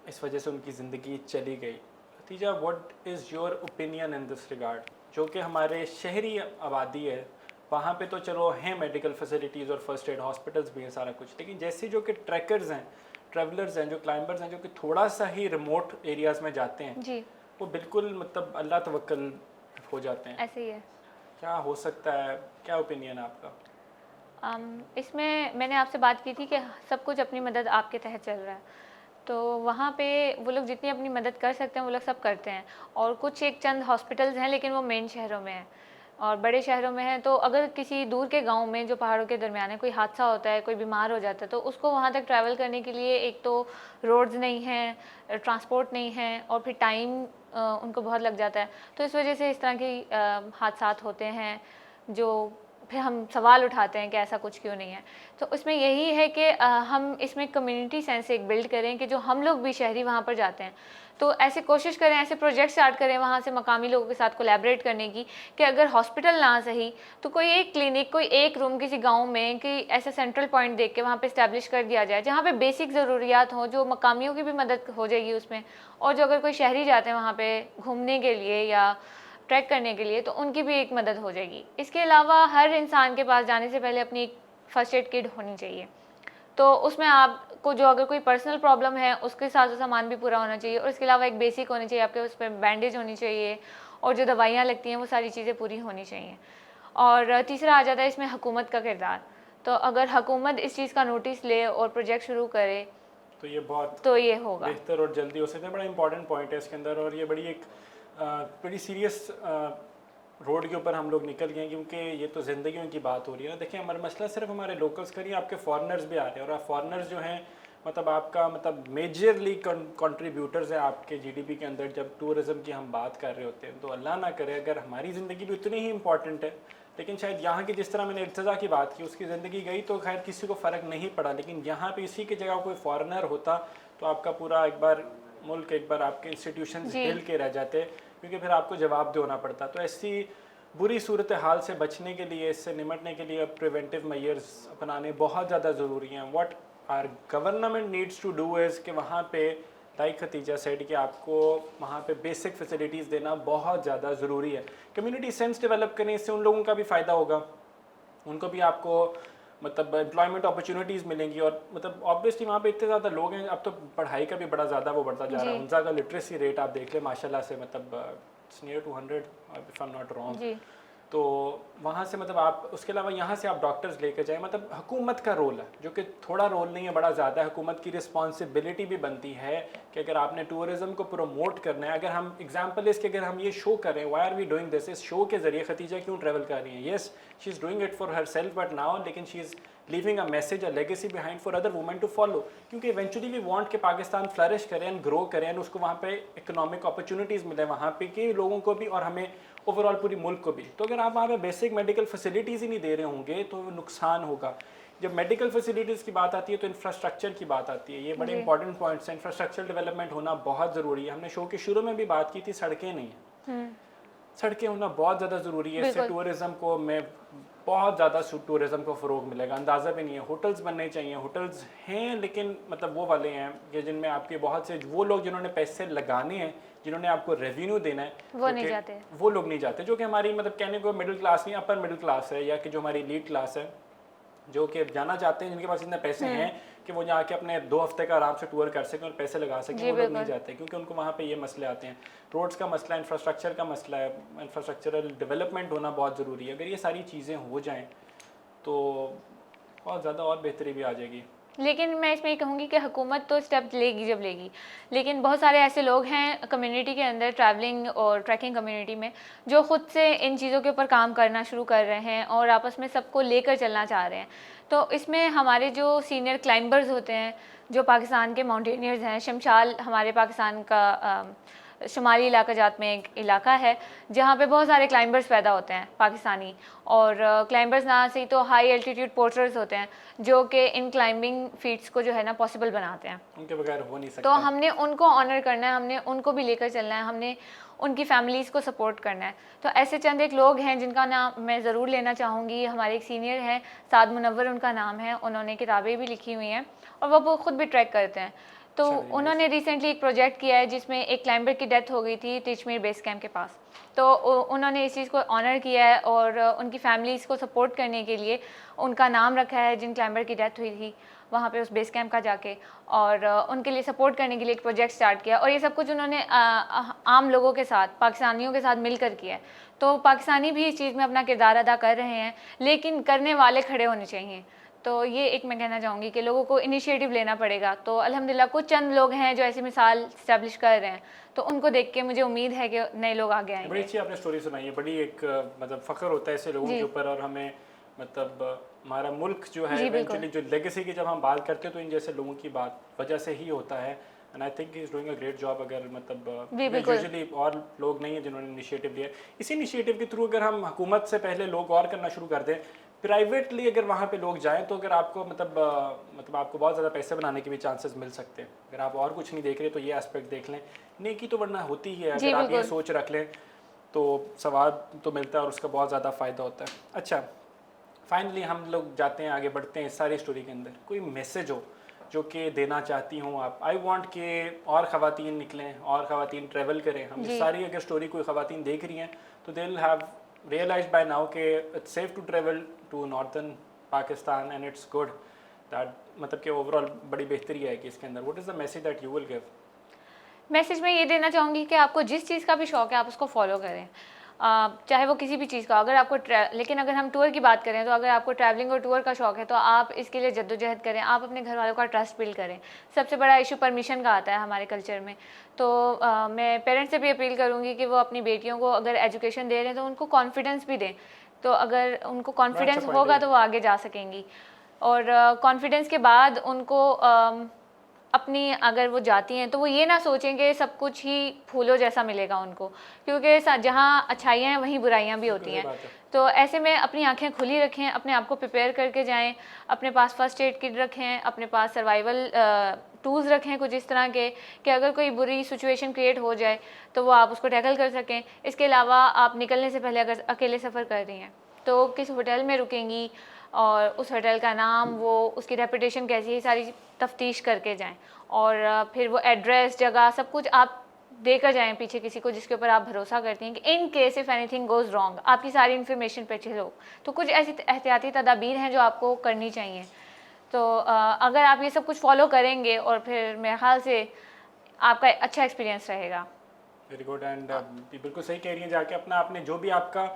[SPEAKER 1] इस वजह से उनकी ज़िंदगी चली गई। नतीजा, what is your opinion in this regard? जो कि हमारे शहरी आबादी है, वहाँ पे तो चलो हैं मेडिकल फैसिलिटीज़ और फर्स्ट एड हॉस्पिटल्स भी हैं, सारा कुछ, लेकिन जैसे जो कि ट्रैकर्स हैं, ट्रैवलर्स हैं, जो क्लाइंबर्स हैं, जो कि थोड़ा सा ही रिमोट एरियाज़ में जाते हैं
[SPEAKER 2] जी।
[SPEAKER 1] वो बिल्कुल मतलब अल्लाह तवक्कल हो जाते हैं।
[SPEAKER 2] ऐसे ही है।
[SPEAKER 1] क्या हो सकता है, क्या ओपिनियन है आपका?
[SPEAKER 2] इसमें मैंने आपसे बात की थी कि सब कुछ अपनी मदद आपके तहत चल रहा है, तो वहाँ पे वो लोग जितनी अपनी मदद कर सकते हैं वो लोग सब करते हैं। और कुछ एक चंद हॉस्पिटल्स हैं, लेकिन वो मेन शहरों में हैं, और बड़े शहरों में हैं। तो अगर किसी दूर के गांव में जो पहाड़ों के दरमियान है कोई हादसा होता है, कोई बीमार हो जाता है, तो उसको वहाँ तक ट्रैवल करने के लिए एक तो रोड्स नहीं हैं, ट्रांसपोर्ट नहीं है, और फिर टाइम उनको बहुत लग जाता है। तो इस वजह से इस तरह के हादसा होते हैं, जो फिर हम सवाल उठाते हैं कि ऐसा कुछ क्यों नहीं है। तो उसमें यही है कि हम इसमें कम्युनिटी सेंस एक बिल्ड करें कि जो हम लोग भी शहरी वहाँ पर जाते हैं, तो ऐसे कोशिश करें, ऐसे प्रोजेक्ट स्टार्ट करें वहाँ से मकामी लोगों के साथ कोलैबोरेट करने की, कि अगर हॉस्पिटल ना सही तो कोई एक क्लिनिक, कोई एक रूम किसी गांव में कि ऐसा सेंट्रल पॉइंट देख के वहाँ पे इस्टेब्लिश कर दिया जाए, जहाँ पे बेसिक ज़रूरियात हों, जो मकामियों की भी मदद हो जाएगी उसमें, और जो अगर कोई शहरी जाते हैं वहाँ पे घूमने के लिए या ट्रैक करने के लिए, तो उनकी भी एक मदद हो जाएगी। इसके अलावा हर इंसान के पास जाने से पहले अपनी एक फर्स्ट एड किट होनी चाहिए, तो उसमें आपको जो अगर कोई पर्सनल प्रॉब्लम है उसके साथ सामान भी पूरा होना चाहिए, और इसके अलावा एक बेसिक होनी चाहिए आपके, उस पर बैंडेज होनी चाहिए, और जो दवाइयाँ लगती हैं वो सारी चीज़ें पूरी होनी चाहिए। और तीसरा आ जाता है इसमें हुकूमत का किरदार। तो अगर हुकूमत इस चीज़ का नोटिस ले और प्रोजेक्ट शुरू करे
[SPEAKER 1] तो ये बहुत
[SPEAKER 2] तो ये होगा
[SPEAKER 1] बेहतर और जल्दी हो सकता है। बड़ा इंपॉर्टेंट पॉइंट है इसके अंदर, और ये बड़ी एक बड़ी सीरियस रोड के ऊपर हम लोग निकल गए हैं, क्योंकि ये तो ज़िंदगियों की बात हो रही है ना। देखिए, हमारा मसला सिर्फ हमारे लोकल्स का नहीं, आपके फॉरेनर्स भी आ रहे हैं, और आप फॉरेनर्स जो हैं मतलब आपका मतलब मेजरली कंट्रीब्यूटर्स हैं आपके जीडीपी के अंदर जब टूरिज़्म की हम बात कर रहे होते हैं। तो अल्लाह ना करे अगर हमारी ज़िंदगी भी उतनी ही इंपॉर्टेंट है, लेकिन शायद यहाँ की जिस तरह मैंने इर्तज़ा की बात की उसकी ज़िंदगी गई तो खैर किसी को फ़र्क नहीं पड़ा, लेकिन यहाँ पे इसी की जगह कोई फॉरेनर होता तो आपका पूरा एक बार मुल्क, एक बार आपके इंस्टीट्यूशन हिल के रह जाते, क्योंकि फिर आपको जवाब देना पड़ता। तो ऐसी बुरी सूरत हाल से बचने के लिए, इससे निमटने के लिए प्रिवेंटिव मेजर्स अपनाने बहुत ज़्यादा ज़रूरी हैं। What our government needs to do is कि वहाँ पे लाइक खतीजा सेड कि आपको वहाँ पे बेसिक फैसिलिटीज़ देना बहुत ज़्यादा ज़रूरी है। कम्युनिटी सेंस डेवलप करने, इससे उन लोगों का भी फ़ायदा होगा, उनको भी आपको मतलब एम्प्लॉयमेंट अपॉर्चुनिटीज़ मिलेंगी। और मतलब ऑब्वियसली वहाँ पे इतने ज़्यादा लोग हैं, अब तो पढ़ाई का भी बड़ा ज़्यादा वो बढ़ता जा रहा है। उनका का लिटरेसी रेट आप देख लें माशाल्लाह से, मतलब it's near to 100 if I am not wrong. तो वहाँ से मतलब आप उसके अलावा यहाँ से आप डॉक्टर्स लेकर जाएं, मतलब हुकूमत का रोल है जो कि थोड़ा रोल नहीं है, बड़ा ज़्यादा है। हुकूमत की रिस्पॉन्सिबिलिटी भी बनती है कि अगर आपने टूरिज़्म को प्रमोट करना है, अगर हम एग्जांपल इसके अगर हम ये शो करें why are we doing this, इस शो के ज़रिए खतीजा क्यों ट्रैवल कर रही है। Yes, she is doing it for herself but now, लेकिन she is leaving a message, a legacy behind for other women to follow, क्योंकि इवेंचुअली वी वांट कि पाकिस्तान फ्लरिश करें एंड ग्रो करें एंड उसको वहाँ पे इकोनॉमिक अपॉर्चुनिटीज़ मिले वहाँ पे के लोगों को भी और हमें ओवरऑल पूरी मुल्क को भी। तो अगर आप वहाँ पे बेसिक मेडिकल फैसिलिटीज़ ही नहीं दे रहे होंगे तो नुकसान होगा। जब मेडिकल फैसिलिटीज़ की बात आती है तो इंफ्रास्ट्रक्चर की बात आती है, ये बड़े इंपॉर्टेंट पॉइंट्स हैं। इंफ्रास्ट्रक्चर डेवलपमेंट होना बहुत ज़रूरी है। हमने शो के शुरू में भी बात की थी, सड़कें नहीं हैं, सड़कें होना बहुत ज़्यादा ज़रूरी है। इससे टूरिज़्म को में बहुत ज़्यादा टूरिज़्म को फ़रोग मिलेगा, अंदाज़ा भी नहीं है। होटल्स बनने चाहिए, होटल्स हैं लेकिन मतलब वो वाले हैं कि जिनमें आपके बहुत से वो लोग जिन्होंने पैसे लगाने हैं, जिन्होंने आपको रेवेन्यू देना है,
[SPEAKER 2] वो नहीं जाते,
[SPEAKER 1] वो लोग नहीं जाते, जो कि हमारी मतलब कहने को मिडिल क्लास नहीं, अपर मिडिल क्लास है, या कि जो हमारी लीड क्लास है, जो कि जाना चाहते हैं, जिनके पास इतने पैसे हैं कि वो जाके अपने 2 हफ्ते का आराम से टूर कर सकें और पैसे लगा सकें, वो लोग नहीं जाते क्योंकि उनको वहाँ पे ये मसले आते हैं। रोड्स का मसला, इंफ्रास्ट्रक्चर का मसला है, इंफ्रास्ट्रक्चरल डेवलपमेंट होना बहुत ज़रूरी है। अगर ये सारी चीज़ें हो जाएँ तो बहुत ज़्यादा और बेहतरी भी आ जाएगी।
[SPEAKER 2] लेकिन मैं इसमें ये कहूँगी कि हुकूमत तो स्टेप लेगी जब लेगी, लेकिन बहुत सारे ऐसे लोग हैं कम्युनिटी के अंदर, ट्रैवलिंग और ट्रैकिंग कम्युनिटी में, जो ख़ुद से इन चीज़ों के ऊपर काम करना शुरू कर रहे हैं और आपस में सबको लेकर चलना चाह रहे हैं। तो इसमें हमारे जो सीनियर क्लाइंबर्स होते हैं, जो पाकिस्तान के माउंटेनियर्स हैं, शमशाल हमारे पाकिस्तान का शुमाली इलाका जात में एक इलाका है जहाँ पे बहुत सारे क्लाइंबर्स पैदा होते हैं पाकिस्तानी, और क्लाइंबर्स ना से तो हाई एल्टीट्यूड पोर्टर्स होते हैं जो कि इन क्लाइंबिंग फीट्स को जो है ना पॉसिबल बनाते हैं।
[SPEAKER 1] उनके बगैर हो नहीं सकता।
[SPEAKER 2] तो हमने उनको ऑनर करना है, हमने उनको भी लेकर चलना है, हमने उनकी फैमिलीज़ को सपोर्ट करना है। तो ऐसे चंद एक लोग हैं जिनका नाम मैं ज़रूर लेना चाहूँगी। हमारे एक सीनियर हैं, साद मुनव्वर उनका नाम है, उन्होंने किताबें भी लिखी हुई हैं और वो खुद भी ट्रैक करते हैं। तो उन्होंने रिसेंटली एक प्रोजेक्ट किया है जिसमें एक क्लाइंबर की डेथ हो गई थी तिचमीर बेस कैंप के पास। तो उन्होंने इस चीज़ को ऑनर किया है और उनकी फैमिलीज़ को सपोर्ट करने के लिए उनका नाम रखा है जिन क्लाइंबर की डेथ हुई थी वहाँ पे उस बेस कैंप का जाके, और उनके लिए सपोर्ट करने के लिए एक प्रोजेक्ट स्टार्ट किया। और ये सब कुछ उन्होंने आम लोगों के साथ, पाकिस्तानियों के साथ मिलकर किया है। तो पाकिस्तानी भी इस चीज़ में अपना किरदार अदा कर रहे हैं, लेकिन करने वाले खड़े होने चाहिए। तो ये एक मैं कहना चाहूँगी कि लोगों को इनिशिएटिव लेना पड़ेगा। तो अल्हम्दुलिल्लाह कुछ चंद लोग हैं जो ऐसी मिसाल इस्टेब्लिश कर रहे हैं, तो उनको देख के मुझे उम्मीद है कि नए लोग आगे आएंगे।
[SPEAKER 1] बड़ी अच्छी आपने स्टोरी सुनाई है, बड़ी एक मतलब फ़ख्र होता है ऐसे लोगों के ऊपर। और हमें मतलब हमारा मुल्क जो है इवेंचुअली जो लेगेसी की जब हम बात करते हैं तो इन जैसे लोगों की बात वजह से ही होता है। And I think he is doing a great job. अगर मतलब यूजुअली और लोग नहीं है जिन्होंने इनिशिएटिव लिया, इसी इनिशिएटिव के थ्रू अगर हम हुकूमत से पहले लोग और करना शुरू कर दें, प्राइवेटली अगर वहाँ पे लोग जाएं, तो अगर आपको मतलब आपको बहुत ज़्यादा पैसे बनाने के भी चांसेस मिल सकते हैं। अगर आप और कुछ नहीं देख रहे तो ये एस्पेक्ट देख लें। नेकी तो वरना होती ही है, अगर आप ये सोच रख लें तो सवाब तो मिलता है और उसका बहुत ज़्यादा फ़ायदा होता है। अच्छा, फाइनली हम लोग जाते हैं, आगे बढ़ते हैं इस सारी स्टोरी के अंदर। कोई मैसेज हो जो कि देना चाहती हूँ आप? आई वांट के और ख़वातीन निकलें और ख़वातीन ट्रैवल करें। हम इस सारी अगर स्टोरी कोई ख़वातीन देख रही हैं तो they will have realized by now कि it's safe to travel to northern Pakistan and it's good that मतलब कि ओवरऑल बड़ी बेहतरी है कि इसके अंदर। What is the message that you will give?
[SPEAKER 2] Message में ये देना चाहूँगी कि आपको जिस चीज़ का भी शौक़ है आप उसको फॉलो करें। चाहे वो किसी भी चीज़ का, अगर आपको लेकिन अगर हम टूर की बात करें तो अगर आपको ट्रैवलिंग और टूर का शौक है तो आप इसके लिए जद्दोजहद करें, आप अपने घर वालों का ट्रस्ट बिल्ड करें। सबसे बड़ा इशू परमिशन का आता है हमारे कल्चर में। तो मैं पेरेंट्स से भी अपील करूँगी कि वो अपनी बेटियों को अगर एजुकेशन दे रहे हैं तो उनको कॉन्फिडेंस भी दें। तो अगर उनको कॉन्फिडेंस होगा तो वो आगे जा सकेंगी। और कॉन्फिडेंस के बाद उनको अपनी अगर वो जाती हैं तो वो ये ना सोचें कि सब कुछ ही फूलों जैसा मिलेगा उनको, क्योंकि जहाँ अच्छाइयाँ हैं वहीं बुराइयाँ भी होती हैं। तो ऐसे में अपनी आंखें खुली रखें, अपने आप को प्रिपेयर करके जाएं, अपने पास फर्स्ट एड किट रखें, अपने पास सर्वाइवल टूल्स रखें कुछ इस तरह के कि अगर कोई बुरी सिचुएशन क्रिएट हो जाए तो वो आप उसको टैकल कर सकें। इसके अलावा आप निकलने से पहले अगर अकेले सफ़र कर रही हैं तो किस होटल में रुकेंगी और उस होटल का नाम, वो उसकी रेपुटेशन कैसी है, सारी तफ्तीश करके जाएं। और फिर वो एड्रेस, जगह, सब कुछ आप देकर जाएं पीछे किसी को जिसके ऊपर आप भरोसा करती हैं कि in case if anything goes wrong आपकी सारी इन्फॉर्मेशन पे चलो। तो कुछ ऐसी एहतियाती तदाबीर हैं जो आपको करनी चाहिए। तो अगर आप ये सब कुछ फॉलो करेंगे और फिर मेरे ख्याल से आपका अच्छा एक्सपीरियंस रहेगा।
[SPEAKER 1] Very good. एंड बिल्कुल सही कह रही हैं, जाके अपना आपने जो भी आपका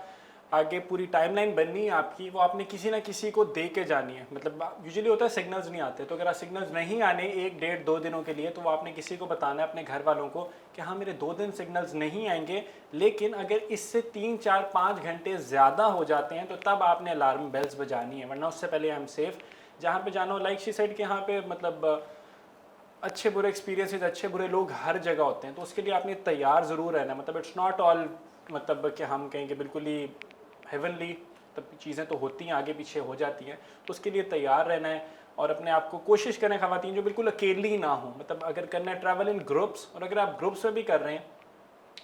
[SPEAKER 1] आगे पूरी टाइमलाइन बननी है आपकी, वो आपने किसी ना किसी को दे के जानी है। मतलब यूजुअली होता है सिग्नल्स नहीं आते, तो अगर आप सिग्नल्स नहीं आने 1 डेढ़ 2 दिनों के लिए, तो वो आपने किसी को बताना है, अपने घर वालों को, कि हाँ मेरे 2 दिन सिग्नल्स नहीं आएंगे, लेकिन अगर इससे 3 4 5 घंटे ज़्यादा हो जाते हैं तो तब आपने अलार्म बेल्स बजानी है, वरना उससे पहले आई एम सेफ। जहाँ पे जाना हो, लाइक शी सेड कि यहाँ पे मतलब अच्छे बुरे एक्सपीरियंसेस, अच्छे बुरे लोग हर जगह होते हैं, तो उसके लिए आपने तैयार ज़रूर रहना। मतलब इट्स नॉट ऑल मतलब कि हम कहेंगे बिल्कुल ही हेवनली, तब चीज़ें तो होती हैं, आगे पीछे हो जाती हैं, तो उसके लिए तैयार रहना है। और अपने आप को कोशिश करें ख़वातीन जो बिल्कुल अकेली ना हो, मतलब अगर करना है ट्रैवल इन ग्रुप्स, और अगर आप ग्रुप्स में भी कर रहे हैं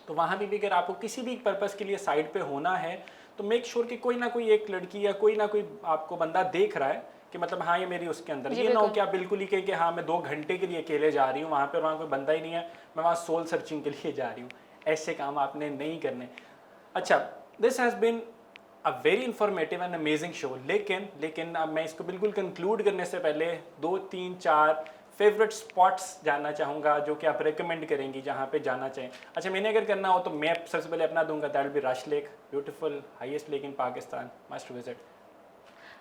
[SPEAKER 1] तो वहाँ भी अगर आपको किसी भी पर्पज़ के लिए साइड पे होना है तो मेक श्योर कि कोई ना कोई एक लड़की या कोई ना कोई आपको बंदा देख रहा है कि मतलब हाँ ये मेरी उसके अंदर, ये ना हो कि आप बिल्कुल ही कहें कि हाँ मैं 2 घंटे के लिए अकेले जा रही हूँ वहाँ पे और वहाँ कोई बंदा ही नहीं है, मैं वहाँ सोल सर्चिंग के लिए जा रही हूँ। ऐसे काम आपने नहीं करने। अच्छा, this has been a very informative and amazing show. लेकिन अब मैं इसको बिल्कुल कंक्लूड करने से पहले 2 3 4 फेवरेट स्पॉट्स जानना चाहूँगा जो कि आप रेकमेंड करेंगी जहाँ पे जाना चाहें। अच्छा, मैंने अगर करना हो तो मैं सबसे पहले अपना दूंगा, that will be rush lake, beautiful highest lake in Pakistan, must visit.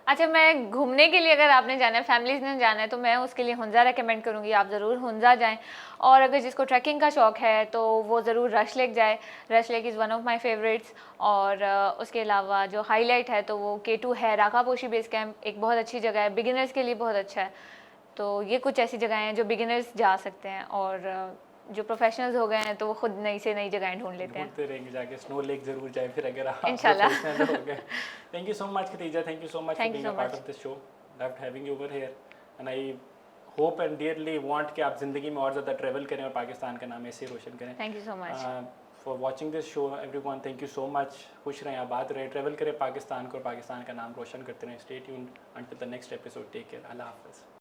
[SPEAKER 2] अच्छा, मैं घूमने के लिए अगर आपने जाना है, फैमिलीज ने जाना है, तो मैं उसके लिए हुंजा रेकमेंड करूँगी, आप ज़रूर हुंजा जाएं। और अगर जिसको ट्रैकिंग का शौक़ है तो वो ज़रूर रश लेक जाए। Rush lake is one of my favourites. और उसके अलावा जो हाईलाइट है तो वो K2 है, राकापोशी बेस कैंप, एक बहुत अच्छी जगह है, बिगिनर्स के लिए बहुत अच्छा है। तो ये कुछ ऐसी जगहें हैं जो बिगिनर्स जा सकते हैं, और जो प्रोफेशनल्स हो गए हैं तो वो खुद नई से नई जगहें ढूंढ लेते हैं।
[SPEAKER 1] ढूंढते रहेंगे जाके, स्नो लेक जरूर जाए फिर अगर आप
[SPEAKER 2] इंशाल्लाह।
[SPEAKER 1] प्रोफेशनल हो गए। Thank you so much Khadija, thank you so much for
[SPEAKER 2] Thank you
[SPEAKER 1] being
[SPEAKER 2] so
[SPEAKER 1] a part
[SPEAKER 2] much.
[SPEAKER 1] Of this show, loved having you over here and I hope and dearly want कि आप ज़िंदगी में और ज़्यादा ट्रैवल करें और पाकिस्तान का नाम ऐसे रोशन करें।
[SPEAKER 2] Thank you so much.
[SPEAKER 1] For watching this show everyone, thank you so much. खुश रहें, आबाद रहें, ट्रैवल करें पाकिस्तान को और पाकिस्तान का नाम रोशन करते रहें। Stay tuned until the next episode, take care, अल्लाह हाफ़िज़।